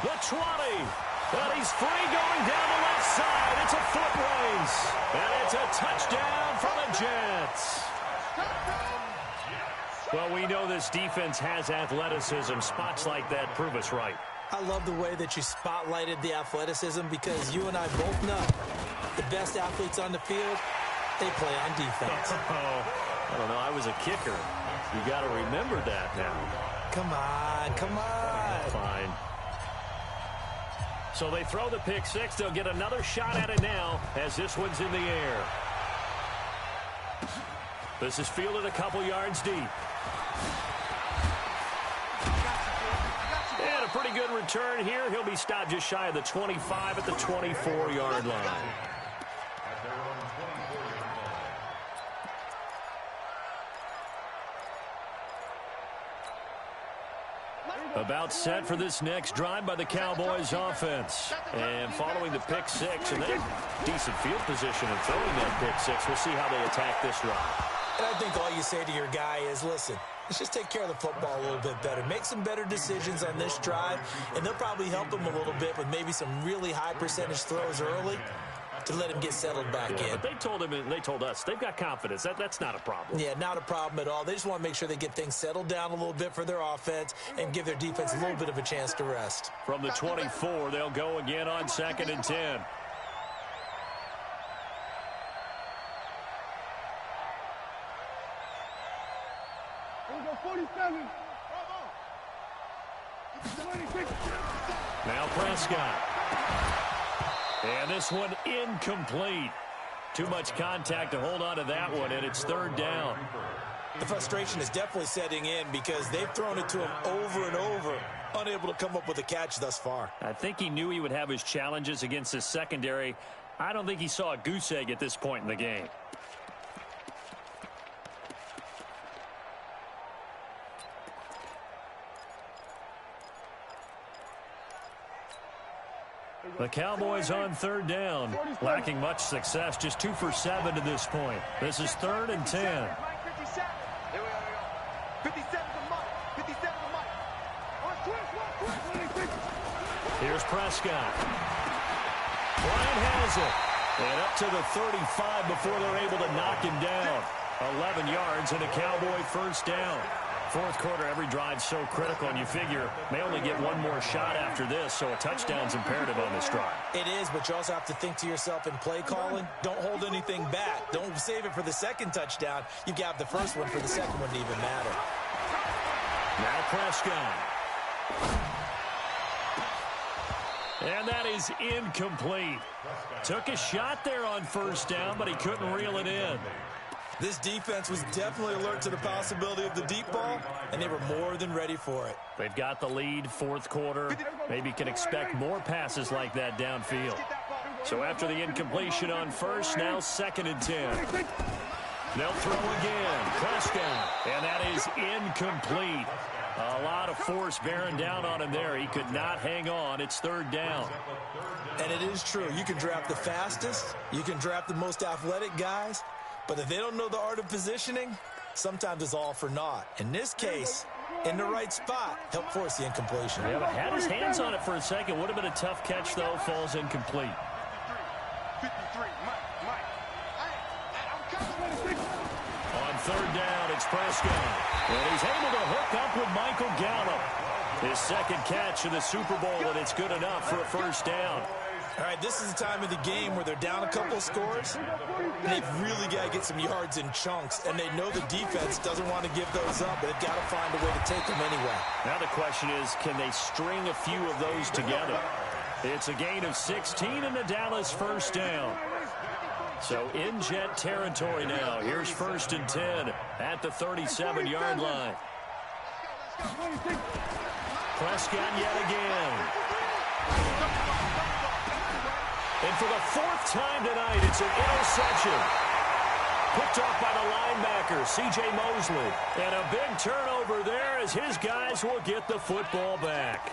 The 20. But he's free going down the left side. It's a foot race. And it's a touchdown for the Jets. Well, we know this defense has athleticism. Spots like that prove us right. I love the way that you spotlighted the athleticism because you and I both know the best athletes on the field, they play on defense. I don't know. I was a kicker. You got to remember that now. Come on, come on. Fine. So they throw the pick six. They'll get another shot at it now as this one's in the air. This is fielded a couple yards deep. And a pretty good return here. He'll be stopped just shy of the 25 at the 24-yard line. About set for this next drive by the Cowboys offense. And following the pick six, and they're decent field position and throwing that pick six. We'll see how they attack this drive. And I think all you say to your guy is, listen, let's just take care of the football a little bit better. Make some better decisions on this drive, and they'll probably help him a little bit with maybe some really high percentage throws early to let him get settled back in. But they told him and they told us they've got confidence. That's not a problem. Yeah, not a problem at all. They just want to make sure they get things settled down a little bit for their offense and give their defense a little bit of a chance to rest. From the 24, they'll go again on second and 10. 47. Now Prescott. And this one incomplete. Too much contact to hold on to that one, and it's third down. The frustration is definitely setting in because they've thrown it to him over and over, unable to come up with a catch thus far. I think he knew he would have his challenges against his secondary. I don't think he saw a goose egg at this point in the game. The Cowboys on third down, lacking much success, just 2 for 7 to this point. This is 3rd and 10. Here we go. 57 to Mike. 57 to Mike. Here's Prescott. Bryant has it. And up to the 35 before they're able to knock him down. 11 yards and a Cowboy first down. Fourth quarter, every drive so critical, and you figure may only get one more shot after this, so a touchdown's imperative on this drive. It is, but you also have to think to yourself in play calling, don't hold anything back. Don't save it for the second touchdown. You've got the first one for the second one to even matter. Now Prescott. And that is incomplete. Took a shot there on first down, but he couldn't reel it in. This defense was definitely alert to the possibility of the deep ball, and they were more than ready for it. They've got the lead, fourth quarter. Maybe can expect more passes like that downfield. So after the incompletion on first, now 2nd and 10. They'll throw again. Prescott. And that is incomplete. A lot of force bearing down on him there. He could not hang on. It's 3rd down. And it is true. You can draft the fastest. You can draft the most athletic guys. But if they don't know the art of positioning, sometimes it's all for naught. In this case, in the right spot, helped force the incompletion. Yeah, but had his hands on it for a second. Would have been a tough catch, though. Falls incomplete. 53, Mike. On 3rd down, it's Prescott. And he's able to hook up with Michael Gallup. His second catch in the Super Bowl, and it's good enough for a first down. All right, this is the time of the game where they're down a couple of scores, and they've really got to get some yards in chunks, and they know the defense doesn't want to give those up, but they've got to find a way to take them anyway. Now the question is, can they string a few of those together? It's a gain of 16 in the Dallas first down. So in Jet territory now. Here's 1st and 10 at the 37-yard line. Prescott yet again. And for the 4th time tonight, it's an interception. Picked off by the linebacker, C.J. Mosley. And a big turnover there as his guys will get the football back.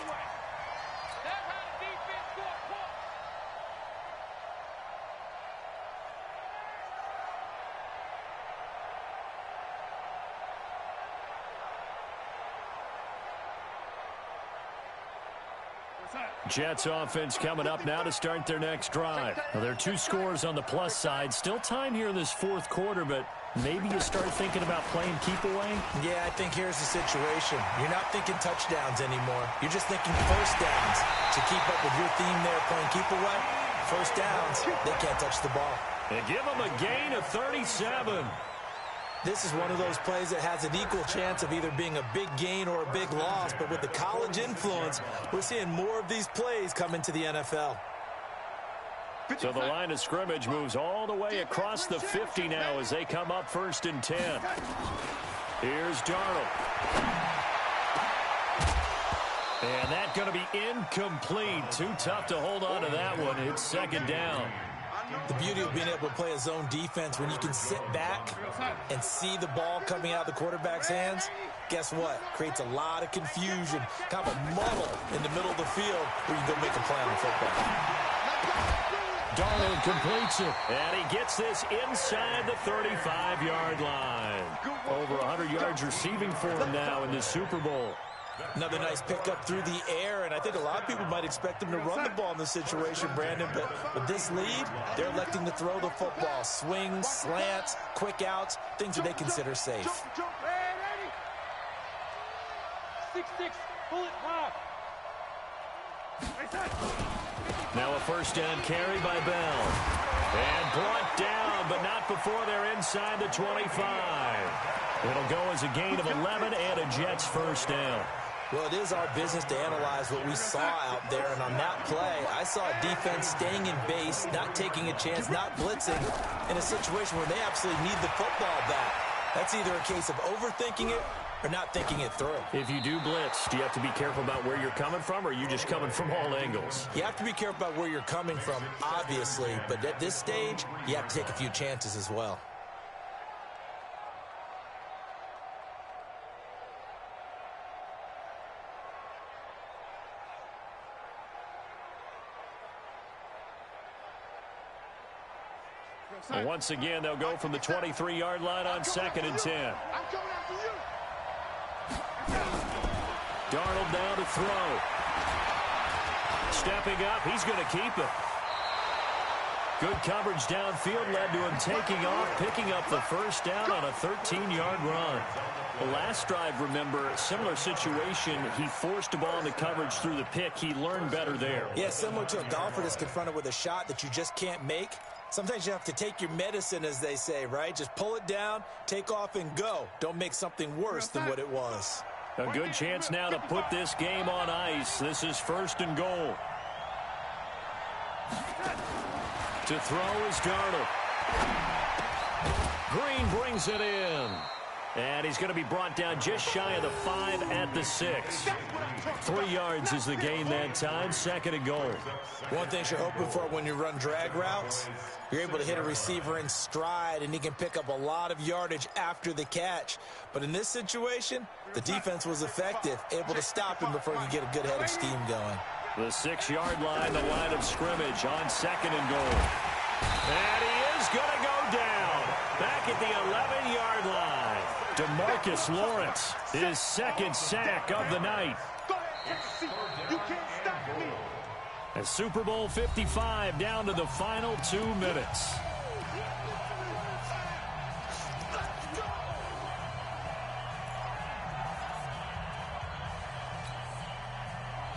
Jets offense coming up now to start their next drive. Now, there are 2 scores on the plus side. Still time here in this 4th quarter, but maybe you start thinking about playing keep away? Yeah, I think here's the situation. You're not thinking touchdowns anymore. You're just thinking first downs. To keep up with your theme there, playing keep away, first downs, they can't touch the ball. And give them a gain of 37. This is one of those plays that has an equal chance of either being a big gain or a big loss, but with the college influence, we're seeing more of these plays come into the NFL. So the line of scrimmage moves all the way across the 50 now as they come up 1st and 10. Here's Darnold. And that's going to be incomplete. Too tough to hold on to that one. It's 2nd down. The beauty of being able to play a zone defense when you can sit back and see the ball coming out of the quarterback's hands, guess what? Creates a lot of confusion, kind of a muddle in the middle of the field where you can go make a play on the football. Darnold completes it, and he gets this inside the 35-yard line. Over 100 yards receiving for him now in this Super Bowl. Another nice pickup through the air, and I think a lot of people might expect him to run the ball in this situation, Brandon, but with this lead, they're electing to throw the football. Swings, slants, quick outs, things that they consider safe. 6-6, bullet pop. Now a first down carry by Bell. And brought down, but not before they're inside the 25. It'll go as a gain of 11 and a Jets first down. Well, it is our business to analyze what we saw out there, and on that play, I saw a defense staying in base, not taking a chance, not blitzing, in a situation where they absolutely need the football back. That's either a case of overthinking it or not thinking it through. If you do blitz, do you have to be careful about where you're coming from, or are you just coming from all angles? You have to be careful about where you're coming from, obviously, but at this stage, you have to take a few chances as well. And once again, they'll go from the 23-yard line on 2nd and 10. Darnold down to throw. Stepping up, he's going to keep it. Good coverage downfield led to him taking off, picking up the first down on a 13-yard run. The last drive, remember, similar situation. He forced the ball into coverage through the pick. He learned better there. Yeah, similar to a golfer that's confronted with a shot that you just can't make. Sometimes you have to take your medicine, as they say, right? Just pull it down, take off, and go. Don't make something worse than what it was. A good chance now to put this game on ice. This is 1st and goal. To throw is Darnold. Green brings it in. And he's going to be brought down just shy of the 5 at the 6. 3 yards is the gain that time. 2nd and goal. One thing you're hoping for when you run drag routes, you're able to hit a receiver in stride, and he can pick up a lot of yardage after the catch. But in this situation, the defense was effective, able to stop him before he could get a good head of steam going. The 6-yard line, the line of scrimmage on 2nd and goal. And he is going to go down back at the 11-yard line. DeMarcus Lawrence, his 2nd sack of the night. You can't stop me. And Super Bowl 55 down to the final 2 minutes.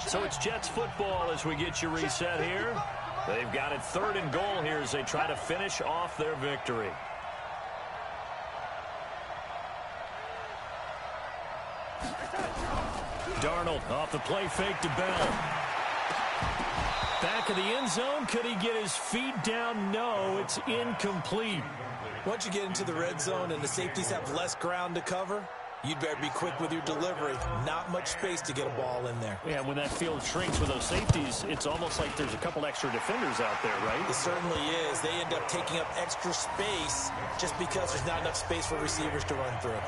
So it's Jets football as we get you reset here. They've got it 3rd and goal here as they try to finish off their victory. Darnold off the play fake to Bell. Back of the end zone. Could he get his feet down? No, it's incomplete. Once you get into the red zone and the safeties have less ground to cover, you'd better be quick with your delivery. Not much space to get a ball in there. Yeah, when that field shrinks with those safeties, it's almost like there's a couple extra defenders out there, right? It certainly is. They end up taking up extra space just because there's not enough space for receivers to run through.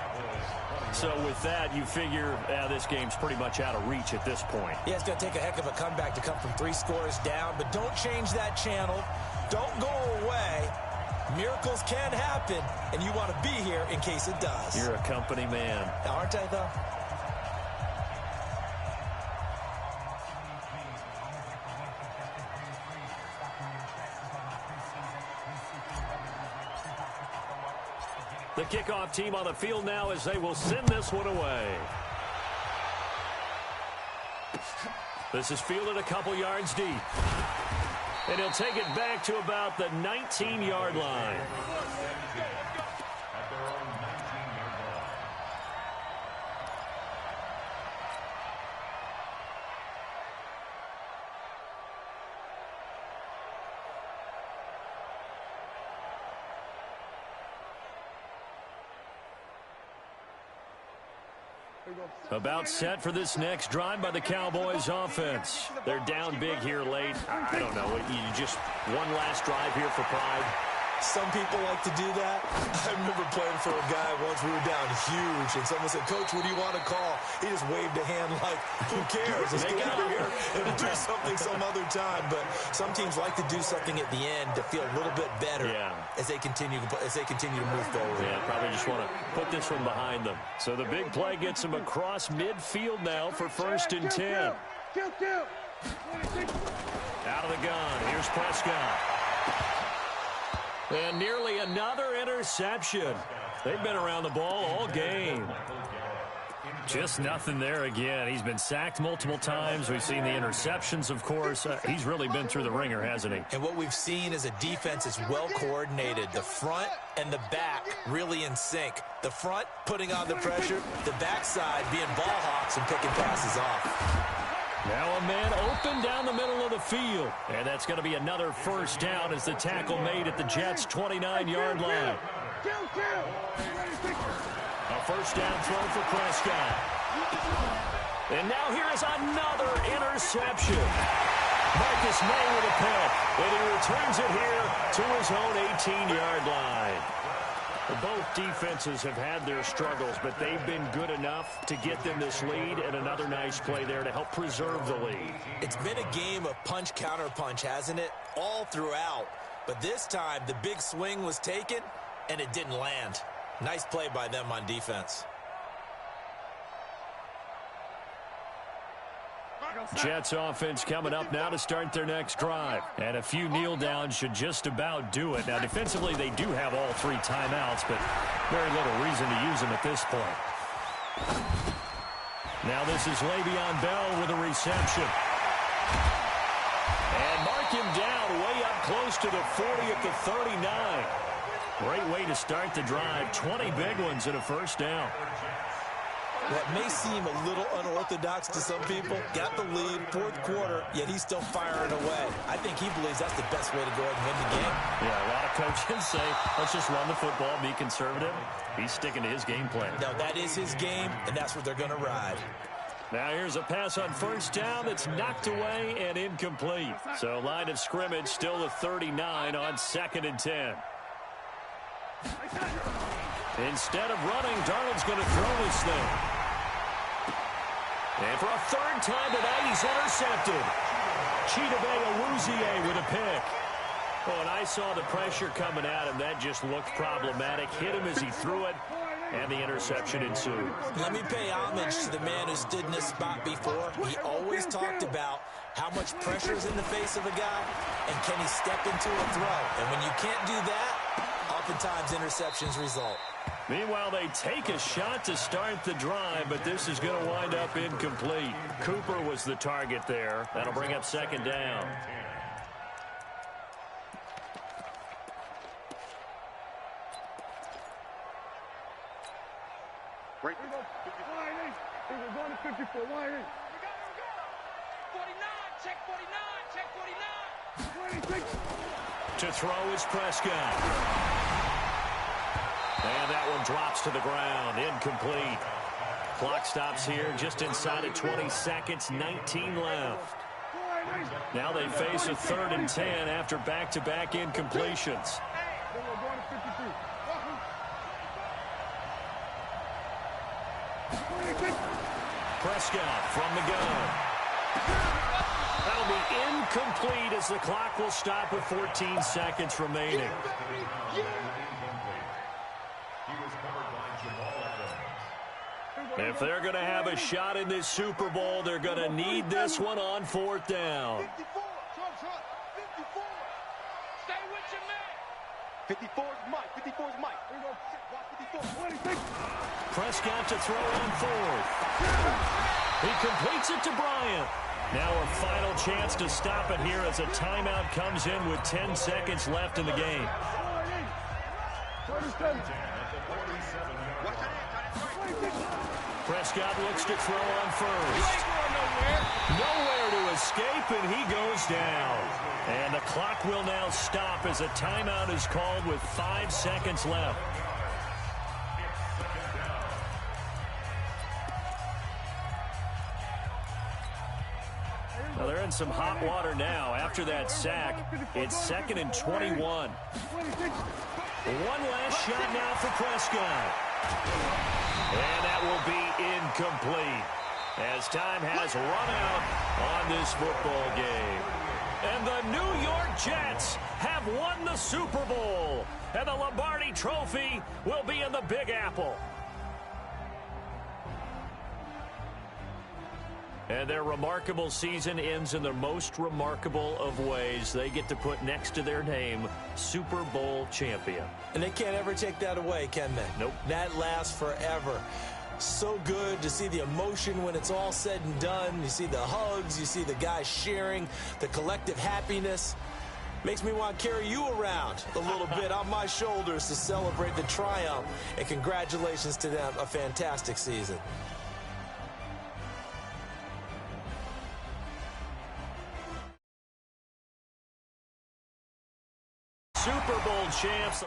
So with that, you figure this game's pretty much out of reach at this point. Yeah, it's going to take a heck of a comeback to come from 3 scores down, but don't change that channel. Don't go away. Miracles can happen, and you want to be here in case it does. You're a company man. Aren't I, though? The kickoff team on the field now as they will send this one away. This is fielded a couple yards deep. And he'll take it back to about the 19-yard line. About set for this next drive by the Cowboys offense. They're down big here late. I don't know. You just one last drive here for pride. Some people like to do that. I remember playing for a guy once. We were down huge, and someone said, "Coach, what do you want to call?" He just waved a hand like, "Who cares? Let's get out of here and do something some other time." But some teams like to do something at the end to feel a little bit better as they continue to move forward. Yeah, probably just want to put this one behind them. So the big play gets them across midfield now for 1st and 10. Out of the gun. Here's Prescott. And nearly another interception. They've been around the ball all game. Just nothing there again. He's been sacked multiple times. We've seen the interceptions, of course. He's really been through the ringer, hasn't he? And what we've seen is a defense is well coordinated. The front and the back really in sync. The front putting on the pressure, the backside being ball hawks and picking passes off. Now a man open down the middle of the field. And that's going to be another first down as the tackle made at the Jets' 29-yard line. A first down throw for Prescott. And now here is another interception. Marcus May with a pick. And he returns it here to his own 18-yard line. Both defenses have had their struggles, but they've been good enough to get them this lead, and another nice play there to help preserve the lead. It's been a game of punch-counter-punch, hasn't it? All throughout. But this time, the big swing was taken, and it didn't land. Nice play by them on defense. Jets offense coming up now to start their next drive. And a few kneel downs should just about do it. Now, defensively, they do have all three timeouts, but very little reason to use them at this point. Now this is Le'Veon Bell with a reception. And mark him down way up close to the 40 at the 39. Great way to start the drive. 20 big ones and a first down. That may seem a little unorthodox to some people. Got the lead, fourth quarter, yet he's still firing away. I think he believes that's the best way to go ahead and win the game. Yeah, a lot of coaches say, let's just run the football, be conservative. He's sticking to his game plan. No, that is his game, and that's what they're going to ride. Now here's a pass on first down that's knocked away and incomplete. So line of scrimmage still the 39 on 2nd and 10. Instead of running, Darnold's going to throw this thing. And for a third time tonight, he's intercepted. Chidobe Awuzie with a pick. Oh, and I saw the pressure coming at him. That just looked problematic. Hit him as he threw it, and the interception ensued. Let me pay homage to the man who stood in this spot before. He always talked about how much pressure is in the face of a guy, and can he step into a throw. And when you can't do that, oftentimes interceptions result. Meanwhile, they take a shot to start the drive, but this is going to wind up incomplete. Cooper was the target there. That'll bring up 2nd down. Right. Here we go. 54. Line in. 49. Check 49. Check 49. 26. To throw is Prescott. And that one drops to the ground. Incomplete. Clock stops here just inside of 20 seconds. 19 left. Now they face a 3rd and 10 after back-to-back incompletions. Prescott from the gun. That'll be incomplete as the clock will stop with 14 seconds remaining. If they're going to have a shot in this Super Bowl, they're going to need this one on 4th down. 54. Stay with your man. 54 is Mike. 54 is Mike. Here we go. Watch 54. 26. Prescott to throw on 4th. He completes it to Bryant. Now a final chance to stop it here as a timeout comes in with 10 seconds left in the game. Prescott looks to throw on 1st. Nowhere to escape, and he goes down. And the clock will now stop as a timeout is called with 5 seconds left. Well, they're in some hot water now. After that sack, it's 2nd and 21. One last shot now for Prescott. And that will be incomplete as time has run out on this football game. And the New York Jets have won the Super Bowl. And the Lombardi Trophy will be in the Big Apple. And their remarkable season ends in the most remarkable of ways. They get to put next to their name, Super Bowl champion. And they can't ever take that away, can they? Nope. That lasts forever. So good to see the emotion when it's all said and done. You see the hugs, you see the guys sharing, the collective happiness. Makes me want to carry you around a little bit on my shoulders to celebrate the triumph. And congratulations to them, a fantastic season. Super Bowl champs.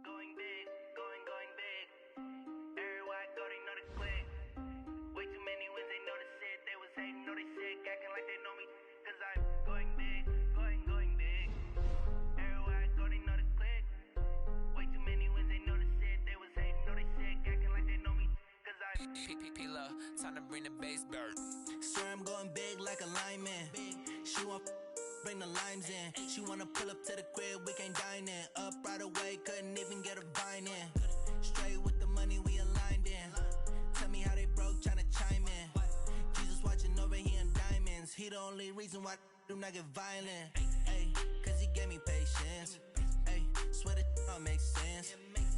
Going big, going big. Everybody thought they know the click. Way too many wins, they know the shit. They was hating, know they sick, acting like they know me. Cause I'm going big, going big. Everybody thought they know the click. Way too many wins, they know the shit. They was hating, know they sick, acting like they know me. Cause I'm P-P-P-Love, time to bring the bass bird. swear I'm going big like a lineman. She want bring the limes in. She wanna pull up to the crib, we can't dine in. Up right away, couldn't even get a vine in. Straight with the money, we aligned in. Tell me how they broke, tryna chime in. Jesus watching over, he in diamonds. He the only reason why do not get violent. Ay, cause he gave me patience. Ay, swear that don't make sense.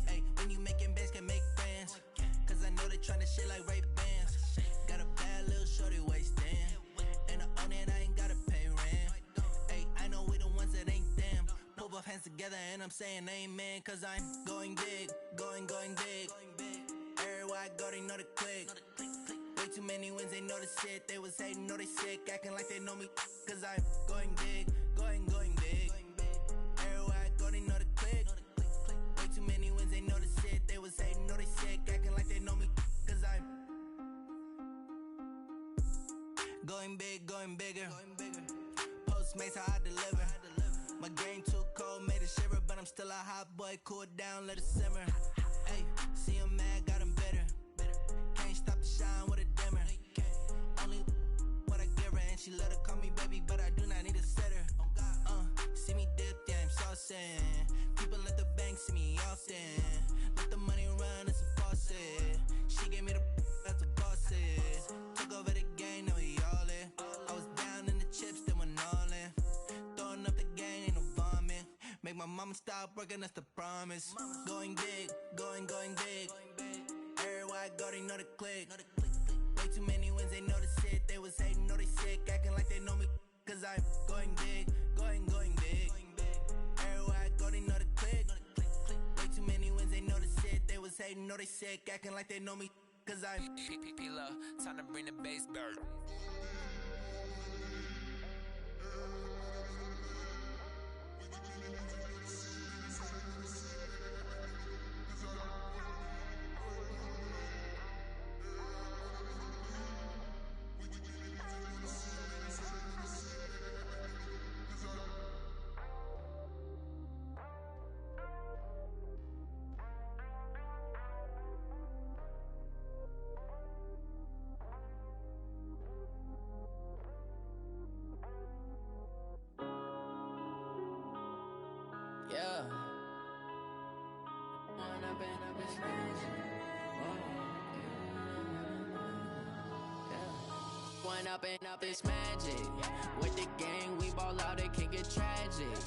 Ay, when you making bands, can make friends. Cause I know they tryna shit like Ray-Bans. Got a bad little shorty wasting. And I own it, I ain't gotta pay rent. Ay, I know we the ones that ain't them. Pull both hands together and I'm saying amen. Cause I'm going big, going big. Everywhere I go, they know the click. Way too many wins, they know the shit. They was hating, know they sick, acting like they know me. Cause I'm going big, going big. Everywhere I go, they know the click. Way too many wins, they know the shit. They was hating, know they sick, acting like they know me. Cause I'm going big, going bigger. Postmates how I deliver. My game too cold, made it shiver, but I'm still a hot boy. Cool it down, let it simmer. Hey, see him mad, got him bitter. Can't stop the shine with a dimmer. Only what I give her, and she let her call me baby, but I do not need a sitter. See me dip, yeah, I'm saucing. People at the bank see me often. Let the money run, it's a faucet. She gave me the that's a boss it. Took over the game, now we all in. I was down in the chips, then went all in. Throwing up the game, ain't no vomit. Make my mama stop working, that's the promise. Going big, going big. Everywhere I go, they know the click. Way too many wins, they know the shit. They was hating, know they sick, acting like they know me. Cause I'm going big, going big. Everywhere I go, they know the click. Way too many wins, they know the shit. They was hating, know they sick, acting like they know me. Cause I'm P-P-P-Love, time to bring the bass bird. yeah. Up this magic. With the gang, we ball out, it can get tragic.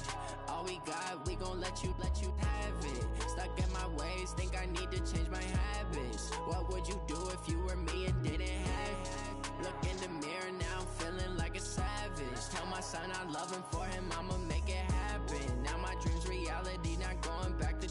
All we got, we gon' let you have it. Stuck in my ways, think I need to change my habits. What would you do if you were me and didn't have it? Look in the mirror, now I'm feeling like a savage. Tell my son I love him, for him I'ma make it happen. Now my dream's reality, not going back to.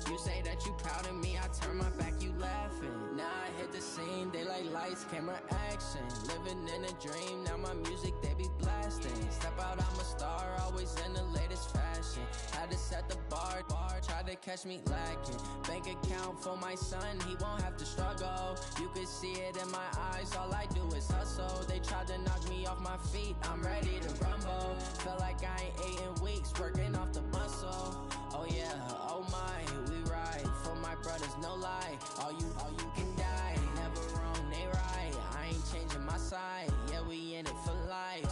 You say that you proud of me, I turn my back, you laughing. Now I hit the scene, they like lights, camera, action. Living in a dream, now my music, they be blasting. Step out, I'm a star, always in the latest fashion. Had to set the bar, try to catch me lacking. Bank account for my son, he won't have to struggle. You could see it in my eyes, all I do is hustle. They tried to knock me off my feet, I'm ready to rumble. Feel like I ain't ate in weeks, working off the muscle. Oh yeah, oh my, we ride for my brothers, no lie. All you can die, never wrong, they right. I ain't changing my side, yeah, we in it for life.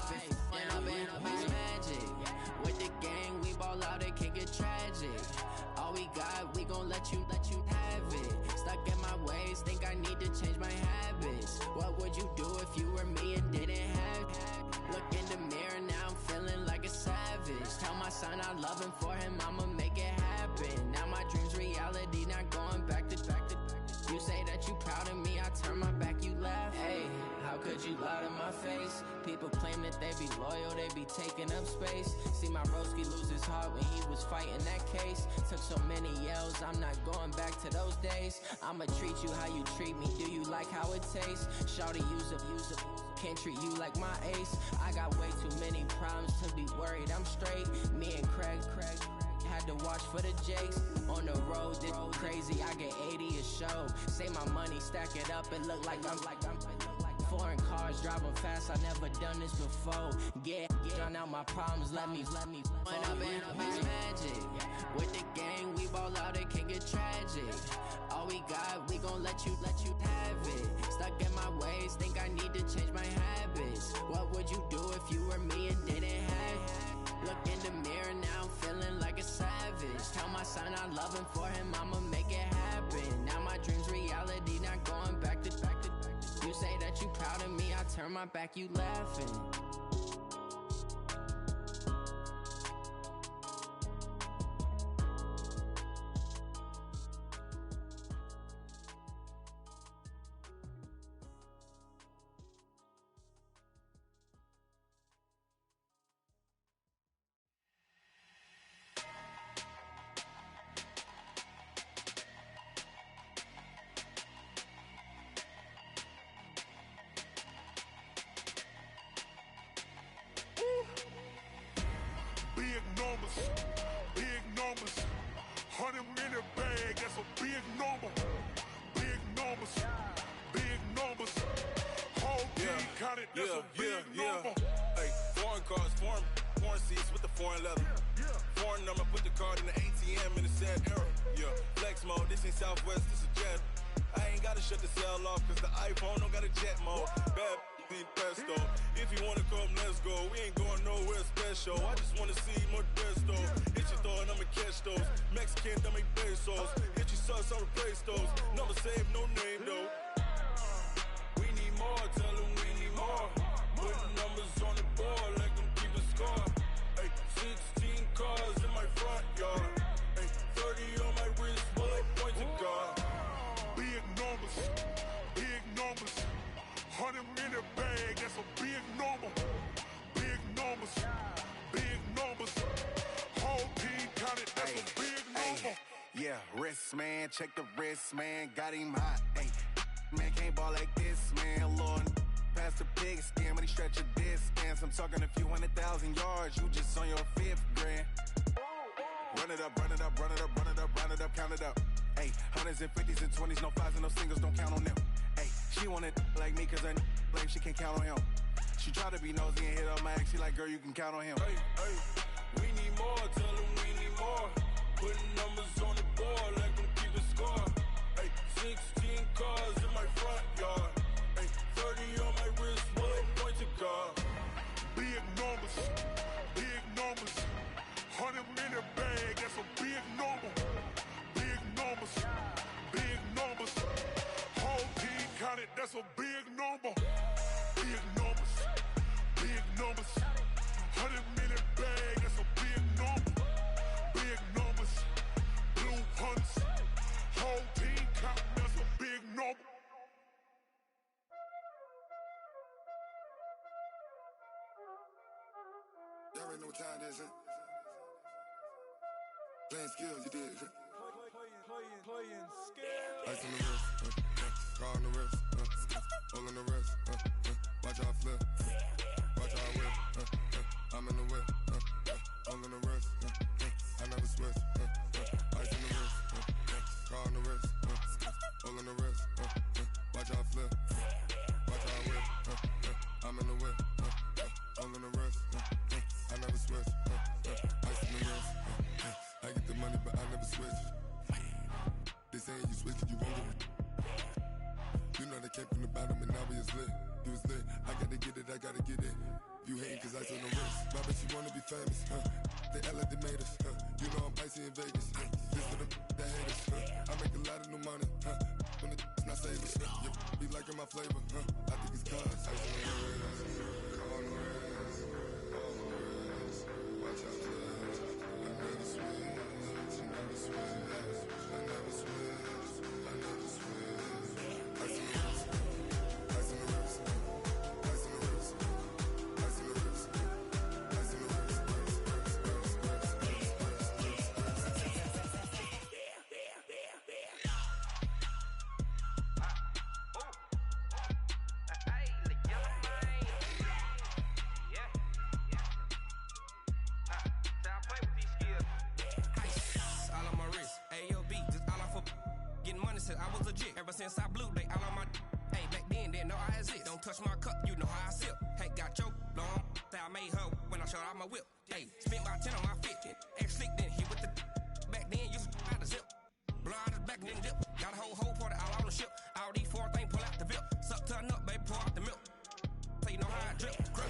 And I've been magic. With the gang, we ball out, it can get tragic. All we got, we gon' let you have it. Stuck in my ways, think I need to change my habits. What would you do if you were me and didn't have it? Look in the mirror, now I'm feeling like a savage. Tell my son I love him, for him I'ma make it happen. Now my dream's reality, not going back to. You say that you proud of me, I turn my back, you laugh. Hey, how could you lie to my face? People claim that they be loyal, they be taking up space. See my broski lose his heart when he was fighting that case. Took so many yells, I'm not going back to those days. I'ma treat you how you treat me, do you like how it tastes? Shawty, use up, can't treat you like my ace. I got way too many problems to be worried, I'm straight. Me and Craig had to watch for the Jakes. On the road, this crazy, I get 80 a show. Say my money, stack it up, it look like I'm foreign cars, driving fast, I never done this before. Drown out my problems, let me When I've been magic. With the gang, we ball out, it can get tragic. All we got, we gon' let you have it. Stuck in my ways, think I need to change my habits. What would you do if you were me and didn't have it? Look in the mirror, now I'm feeling like a savage. Tell my son I love him, for him I'ma make it happen. Now my dream's reality, not going back to. You say that you proud of me, I turn my back, you laughing. Big numbers, 100 in the bag, that's a big number. Big numbers, whole team counted, that's a big number. Hey, foreign cars, foreign seats with the foreign leather. Foreign number, put the card in the ATM in the sad era. Yeah, flex mode, this ain't Southwest, this is Jet. I ain't gotta shut the cell off, cause the iPhone don't got a jet mode. Bad need pesto. If you wanna come, let's go. We ain't going nowhere special. I just wanna see more pesto. Hit your thought, I'ma catch those. Mexican, I'ma make pesos. Hit your sauce, I'll replace those. Number save, no name though. We need more, tell them we need more. Putting numbers on the board, like them keep a score. Hey, 16 cars in my front yard. Hey, 30 on my wrist, while I point to God. Big numbers, 100 in the bag, that's a big number. Big numbers, whole team counted, that's a big number. Yeah, wrist man, check the wrist man, got him hot. Ay, man can't ball like this, man. Lord, past the pig skin, but he stretch a distance. I'm talking a few 100,000 yards, you just on your 5th grand. Run it up, count it up. Ay, hundreds and 50s and 20s, no 5s and no singles, don't count on them. Ay, she want it like me, cause her like she can't count on him. She try to be nosy and hit up my ex, she like, girl, you can count on him. Hey, we need more, tell them we need more. Putting numbers on the board, like them keep a score. Hey, 16 cars in my front yard. Hey, 30 on my wrist, while I point to God. Big numbers, 100 in the bag, that's a big number. Big numbers, that's a big number. Big numbers, big numbers. 100 million bag, that's a big number. Big numbers, blue hunts. Whole team count, that's a big number. Y'all already know what time it is, huh? Playing skills, you did. Playing skills. Ice on the wrist, car on the wrist, hole in the wrist, watch how I flip, watch how I whip, I'm in the whip, hole in the wrist, I never switch, ice on the wrist, car on the wrist, hole in the wrist, watch how I flip, watch how I whip, I'm in the whip, hole in the wrist, I never switch, ice on the wrist, I get the money but I never switch. They saying you switch, you won't get it. You know they came from the bottom and now we is lit. You was lit, I gotta get it, I gotta get it. You hating cause ice on the wrist. My bitch, you wanna be famous, They act like they made us, You know I'm icy in Vegas, This for them that hate us, I make a lot of new money, When the not savers, You be liking my flavor, I think it's cause ice on the wrist, on the wrist, on the wrist. Watch out, flex. I never switch, I never switch. I never switch, I never switch. Ice on the wrist, ice on the wrist, ice on the wrist, ice on the wrist, ice on the wrist, I was legit. Ever since I blew, they all on my. Hey, back then, didn't know I exist. Don't touch my cup, you know how I sip. Hey, got your long. I made her when I showed out my whip. Hey, spent about 10 on my fit. Ex-slick, then hit with the. Back then, used to out the zip. Blow out his back, then dip. Got a whole party all on the ship. All these four things, pull out the bip. Suck to a nut, baby, pour out the milk. So you know how I drip. Crush.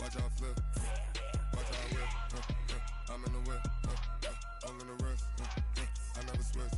Watch out, flex. I never switch, I never switch.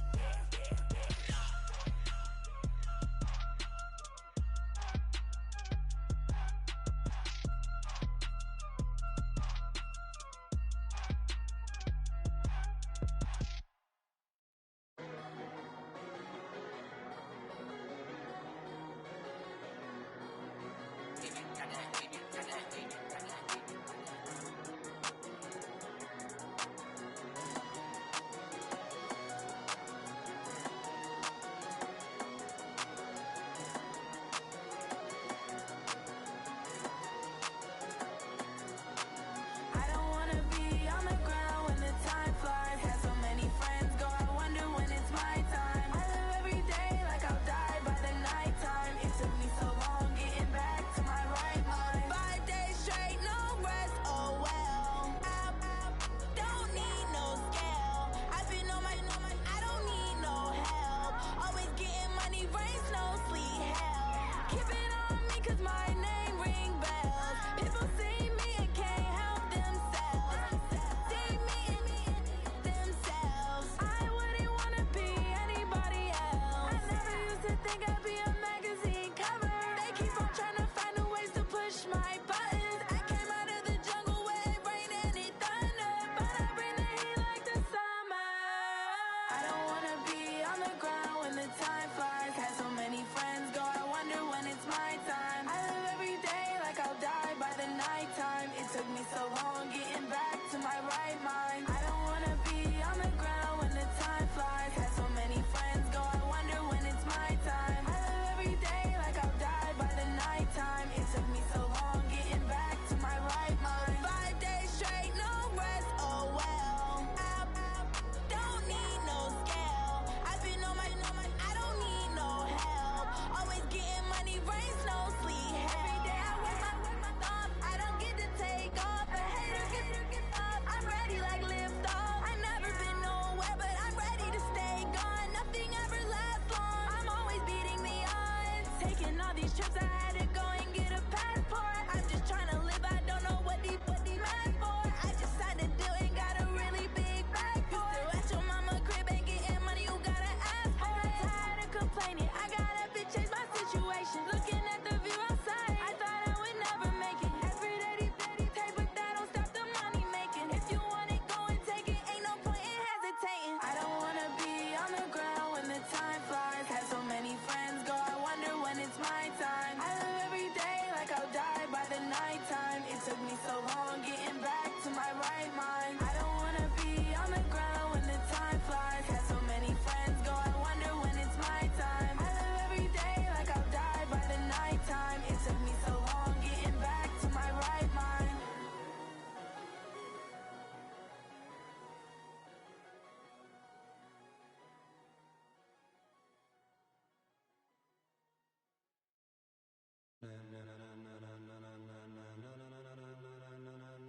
these trips, I had to go and get a passport. I'm just trying to live, I don't know what these mad for. I just signed a deal and got a really big bag for it. Still at your mama crib, ain't getting money, you gotta ask for it. I'm tired of complaining, I gotta change my situation. Looking at the view outside, I thought I would never make it. Every day these take, but that don't stop the money making. If you want it, go and take it, ain't no point in hesitating. I don't wanna be on the ground when the time flies. Had so many friends go, I wonder when it's my time. I live every day like I'll die by the nighttime. It took me so long getting back to my right mind. I don't wanna be on the ground when the time flies. Had so many friends go, I wonder when it's my time. I live every day like I'll die by the nighttime. It took me so long getting back to my right mind.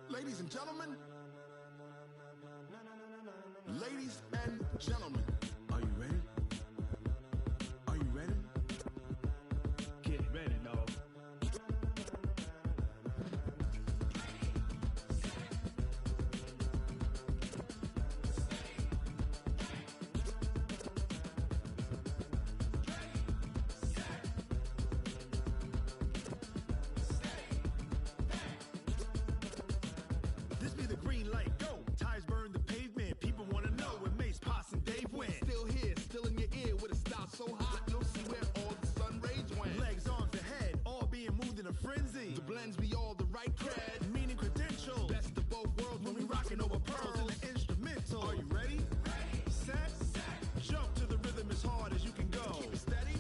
Ladies and gentlemen, ladies and gentlemen, are you ready? Are you ready? Get ready, dog. This be the green light, go. Tires burn the pavement. People want to know where Mace, Poss, and Dave went. Still here, still in your ear with a style so hot, you'll see where all the sun rays went. Legs, arms, the head, all being moved in a frenzy. The blends be all the right cred, meaning credentials. Best of both worlds when we rocking over pearls in the instrumental. Are you ready? Set, jump to the rhythm as hard as you can go. Keep it steady,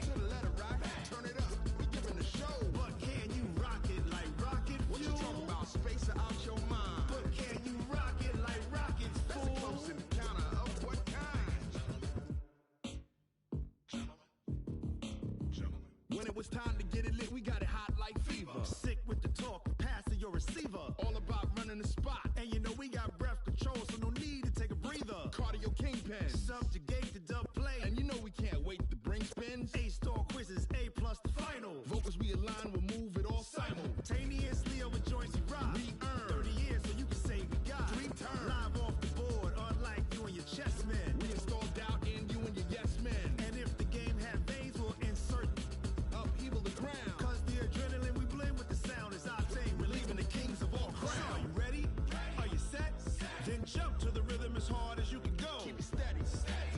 to the letter rock, turn it up, we giving the show. But can you rock it like rocket fuel? What you talking about, space or out your mind? But can you rock it like rockets, fool? That's a close encounter of what kind? When it was time to get it lit, we got it hot like fever. Sick with the talk, passing your receiver. All about running the spot. And you know we got breath control, so no need to take a breather. Cardio kingpin, subjugate the dub play. And you know we can't wait to bring spins. A-star quizzes, A+ the final. Vocals we align, we'll move it all simultaneously over joints we rock. We earn 30 years, so you can say we got 3 turns. Live off the board, unlike you and your chess men. We install doubt in you and your yes men. And if the game had veins, we'll insert upheaval the ground. Cause the adrenaline we blend with the sound is our thing. We're leaving the kings of all crowns. So are you ready? Are you set? Then jump to the rhythm as hard as you can go. Keep it steady,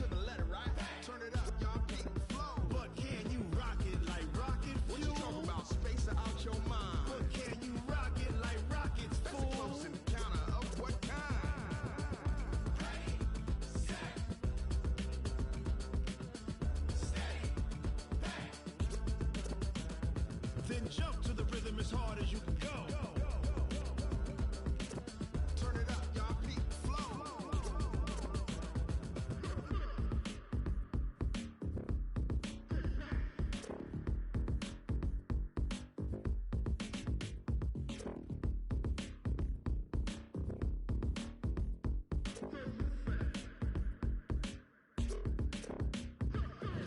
to the letter right. Turn it up, y'all keep the flow. But can you rock it like rocket fuel? What you talking about, space or out your mind? But can you rock it like rockets, fool? That's a close encounter of what kind? Then jump to the rhythm as hard as you can go. Turn it up, y'all peak flow.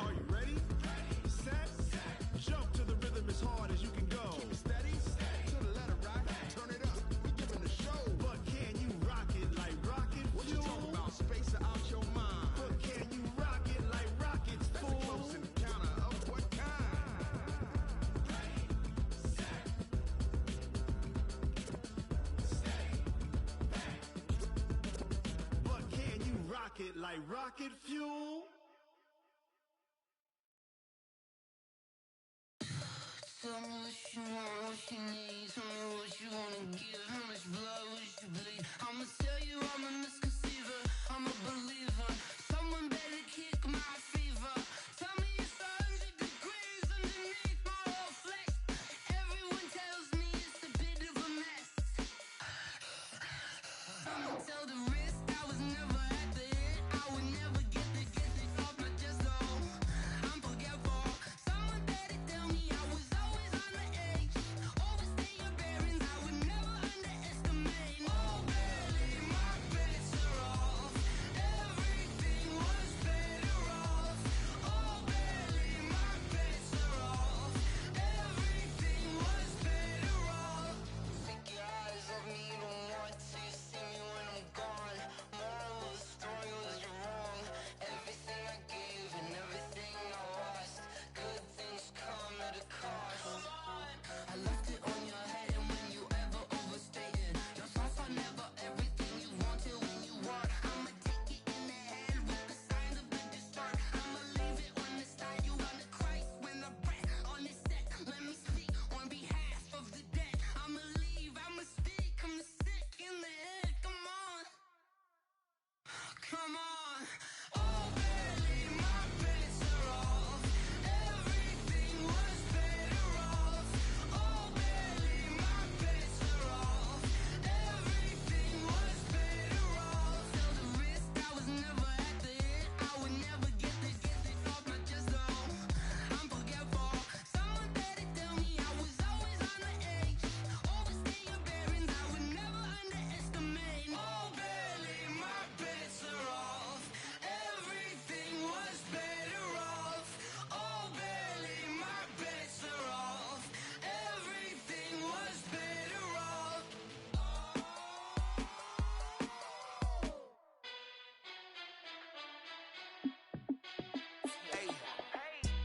Are you ready? Set, jump to the rhythm as hard as you can go. Keep it steady, to the letter right. Turn it up, we giving the show. But can you rock it like rocket fuel? What you talking about, space or out your mind? But can you rock it like rockets, fool? That's a close encounter of what kind? But can you rock it like rocket fuel? Tell me what you want, what you need. Tell me what you wanna give. How much blood would you bleed? I'ma tell you I'm a misconceiver. I'm a believer. Someone better kick my fever. Tell me it's 100 degrees underneath my whole flesh. Everyone tells me it's a bit of a mess. I'ma tell the risk I was never at the end. I would never get this off my chest. Oh, I'm forgetful. Someone better tell me I was always on the edge. Overstay your bearings, I would never underestimate. Oh, barely, my bets are off. Everything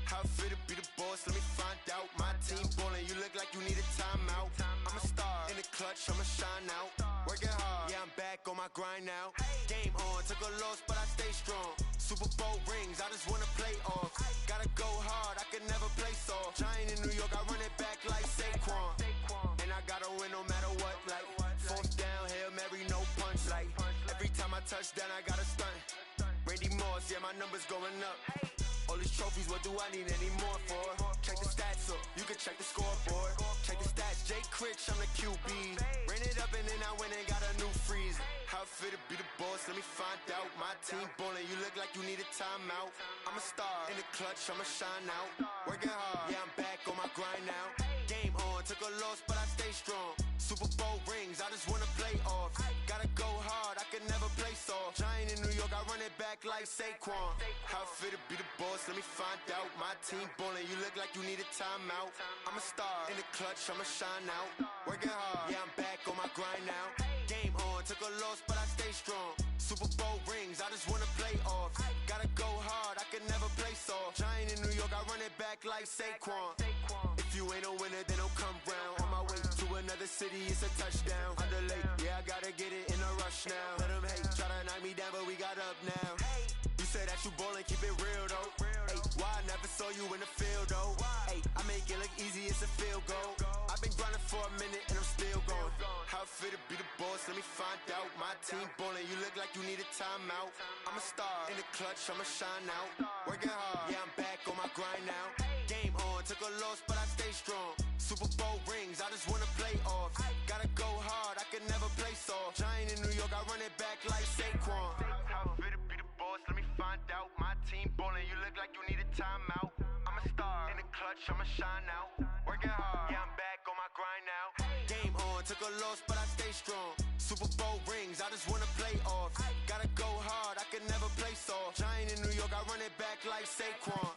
How I feel to be the boss, let me find out. My team ballin', you look like you need a timeout. I'm a star, in the clutch, I'ma shine out. Working hard, yeah, I'm back on my grind now. Game on, took a loss, but I stay strong. Super Bowl rings, I just wanna play off. Gotta go hard, I can never play soft. Giant in New York, I run it back like Saquon. And I gotta win no matter what, like fourth down, Hail Mary, no punch. Like every time I touch down, I gotta stunt. Randy Moss, yeah, my numbers going up. All these trophies, what do I need any more for? Check the stats up, you can check the scoreboard. Check the stats, Jay Critch, I'm the QB. Ran it up and then I went and got a new freeze. How I feel to be the boss, let me find out. My team ballin', you look like you need a timeout. I'm a star, in the clutch, I'ma shine out. Working hard, yeah, I'm back on my grind now. Game on, took a loss, but I stay strong. Super Bowl rings, I just wanna play off. Gotta go hard, I can never play soft. Giant in New York, I run it back like Saquon. How I feel to be the boss, let me find out. My team ballin', you look like you need a timeout. I'm a star, in the clutch, I'ma shine out. Working hard, yeah, I'm back on my grind now. Game on, took a loss, but I stay strong. Super Bowl rings, I just wanna play off. Gotta go hard, I can never play soft. Giant in New York, I run it back like Saquon. If you ain't a winner, then don't come round. On my way to another city, it's a touchdown. Underlay, yeah, I gotta get it in a rush now. Let them hate, try to knock me down, but we got up now. You say that you ballin', keep it real though. Hey, why I never saw you in the field though? Hey, I make it look easy, it's a field goal. I've been grinding for a minute and I'm still going. How I feel to be the boss, let me find out. My team ballin', you look like you need a timeout. I'm a star, in the clutch, I'ma shine out. Working hard, yeah, I'm back on my grind now. Game on, took a loss, but I stay strong. Super Bowl rings, I just wanna play off. Gotta go hard, I can never play soft. Giant in New York, I run it back like Saquon. How I feel to be the boss, let me find out. My team ballin', you look like you need a timeout. I'm a star, in the clutch, I'ma shine out. Working hard, yeah, I'm back on my grind now. Game on, took a loss, but I stay strong. Super Bowl rings, I just wanna play off. Gotta go hard, I can never play soft. Giant in New York, I run it back like Saquon.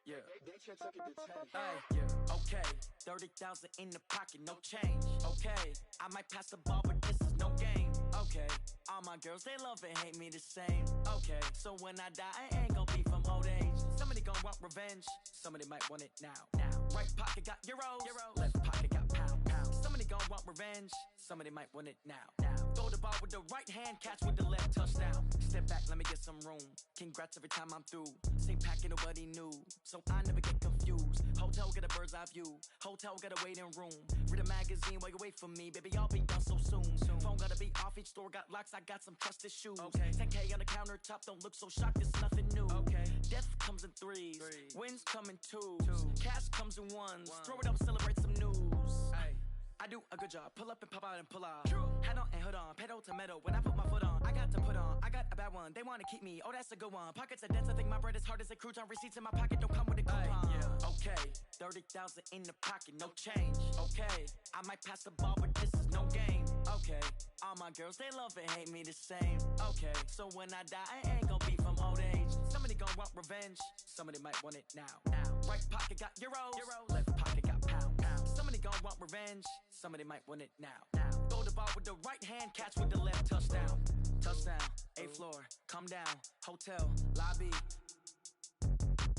Yeah. Hey, yeah. Okay, 30,000 in the pocket, no change. Okay, I might pass the ball, but this is no game. Okay, all my girls, they love and hate me the same. Okay, so when I die, I ain't gon' be from old age. Somebody gon' want revenge, somebody might want it now. Right pocket got euros, left pocket got pound. Somebody gon' want revenge, somebody might want it now. Throw the ball with the right hand, catch with the left, touchdown. Step back, let me get some room. Congrats every time I'm through. Same packet, nobody knew, so I never get confused. Hotel get a bird's eye view, hotel get a waiting room. Read a magazine while you wait for me, baby, I'll be done so soon. Phone gotta be off, each store got locks, I got some trusted shoes. 10K on the countertop, don't look so shocked, it's nothing new. Death comes in threes, wins come in twos. Cash comes in ones, throw it up, celebrate some news. I do a good job, pull up and pop out and pull out. Head on and hood on, pedal to metal. When I put my foot on, I got to put on. I got a bad one, they wanna keep me, oh that's a good one. Pockets are dense, I think my bread is hard as a crouton. Receipts in my pocket don't come with a coupon. Okay, 30,000 in the pocket, no change. Okay, I might pass the ball, but this is no game. Okay, all my girls, they love and hate me the same. Okay, so when I die, I ain't gon' be from old age. Somebody gon' want revenge, somebody might want it now. Right pocket got euros, left pocket got pound. Somebody gon' want revenge, somebody might want it now. Throw the ball with the right hand, catch with the left, touchdown. Touchdown, 8th floor, come down, hotel, lobby.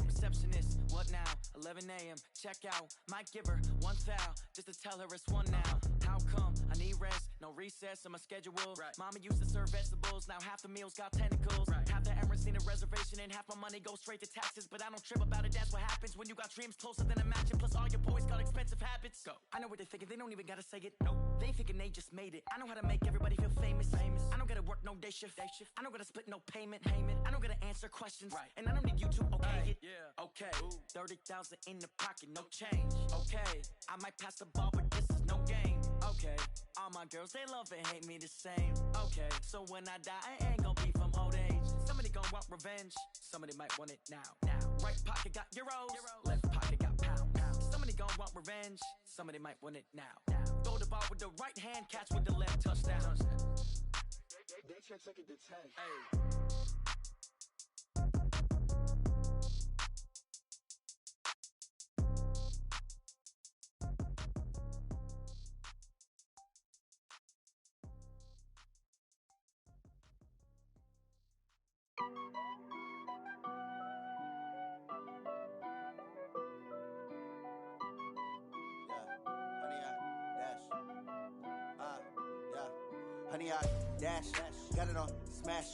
Receptionist, what now? 11 a.m., check out. Might give her one foul, just to tell her it's one now. How come? I need rest, no recess in my schedule. Mama used to serve vegetables, now half the meals got tentacles. Half the Emirates need a reservation and half my money goes straight to taxes. But I don't trip about it, that's what happens when you got dreams closer than a mansion. Plus all your boys got expensive habits. Go. I know what they're thinking, they don't even gotta say it. No, they thinking they just made it. I know how to make everybody feel famous. I don't gotta work no day shift. I don't gotta split no payment. I don't gotta answer questions. And I don't need you to okay it. Okay, 30,000 in the pocket, no change. Okay, I might pass the ball, but this is no game. Okay, all my girls, they love and hate me the same. Okay, so when I die, I ain't gon' be from old age. Somebody gon' want revenge, somebody might want it now. Right pocket got euros, left pocket got pound. Somebody gon' want revenge, somebody might want it now. Throw the ball with the right hand, catch with the left, touchdown. They should take it to 10. Hey. Honey, I dash, got it on smash,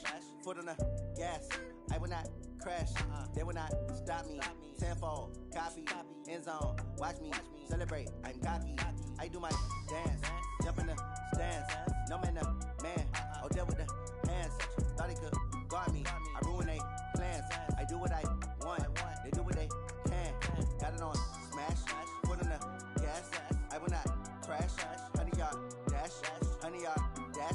foot on the gas. I will not crash, they will not stop me. Tenfold, copy, end zone, watch me celebrate. I'm cocky, I do my dance, jump in the stands. No man, the man, oh, deal with the hands. Thought he could guard me, I ruin they plans. I do what I want, they do what they can. Got it on smash, foot on the gas. I will not crash, honey, y'all dash, honey, y'all dash,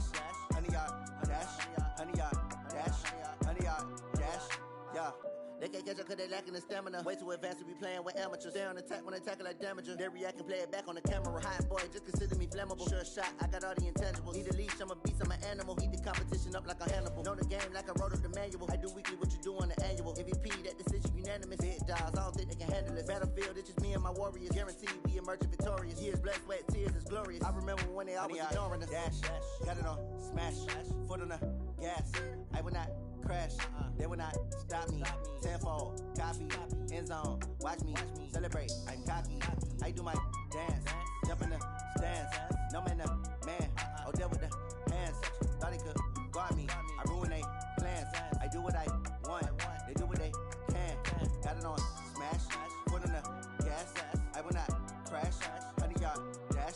honey, y'all dash, honey, y'all dash, honey, y'all dash, yeah. They can't catch up cause they lacking the stamina. Way too advanced to be playing with amateurs. Stay on attack when they tackle like damager. They react and play it back on the camera. Hot boy, just consider me flammable. Sure shot, I got all the intangibles. Need a leash, I'm a beast, I'm an animal. Heat the competition up like a Hannibal. Know the game like I wrote up the manual. I do weekly what you do on the annual. MVP, that decision unanimous. Big dogs, I don't think they can handle it. Battlefield, it's just me and my warriors. Guaranteed we emerging victorious. Years, blood, sweat, tears, is glorious. I remember when they always ignoring us. Dash, got it on smash, foot on the gas. I will not crash, they will not stop me. Tenfold, copy, end zone, watch me celebrate. I'm cocky, I do my dance, jump in the stands. No man, the man, oh, deal with the hands. Thought he could guard me, I ruin they plans. I do what I want, they do what they can. Got it on smash, foot on the gas. I will not crash, honey, y'all dash,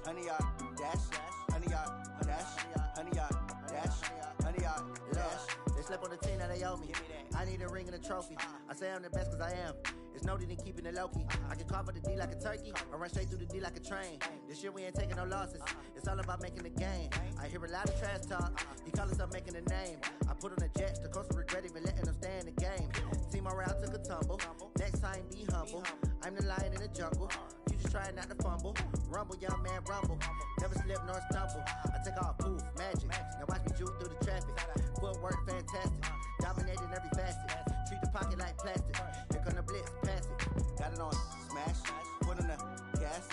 honey, y'all dash, honey, y'all dash, honey, y'all dash, honey, y'all dash. They slept on the team, now they owe me. I need a ring and a trophy. I say I'm the best cause I am. It's no need in keeping it low-key. I can carve up the D like a turkey, or run straight through the D like a train. This year we ain't taking no losses. It's all about making the game. I hear a lot of trash talk. He call us up making a name. I put on the Jets, the coach will regret even letting them stay in the game. Team morale took a tumble. Next time be humble. I'm the lion in the jungle. You just try not to fumble. Rumble, young man, rumble. Never slip nor stumble. I take off, poof, magic. Now watch me juke through the traffic. Footwork fantastic. Dominating every facet. Treat the pocket like plastic. Here come the blitz, pass it. Got it on smash, foot on the gas.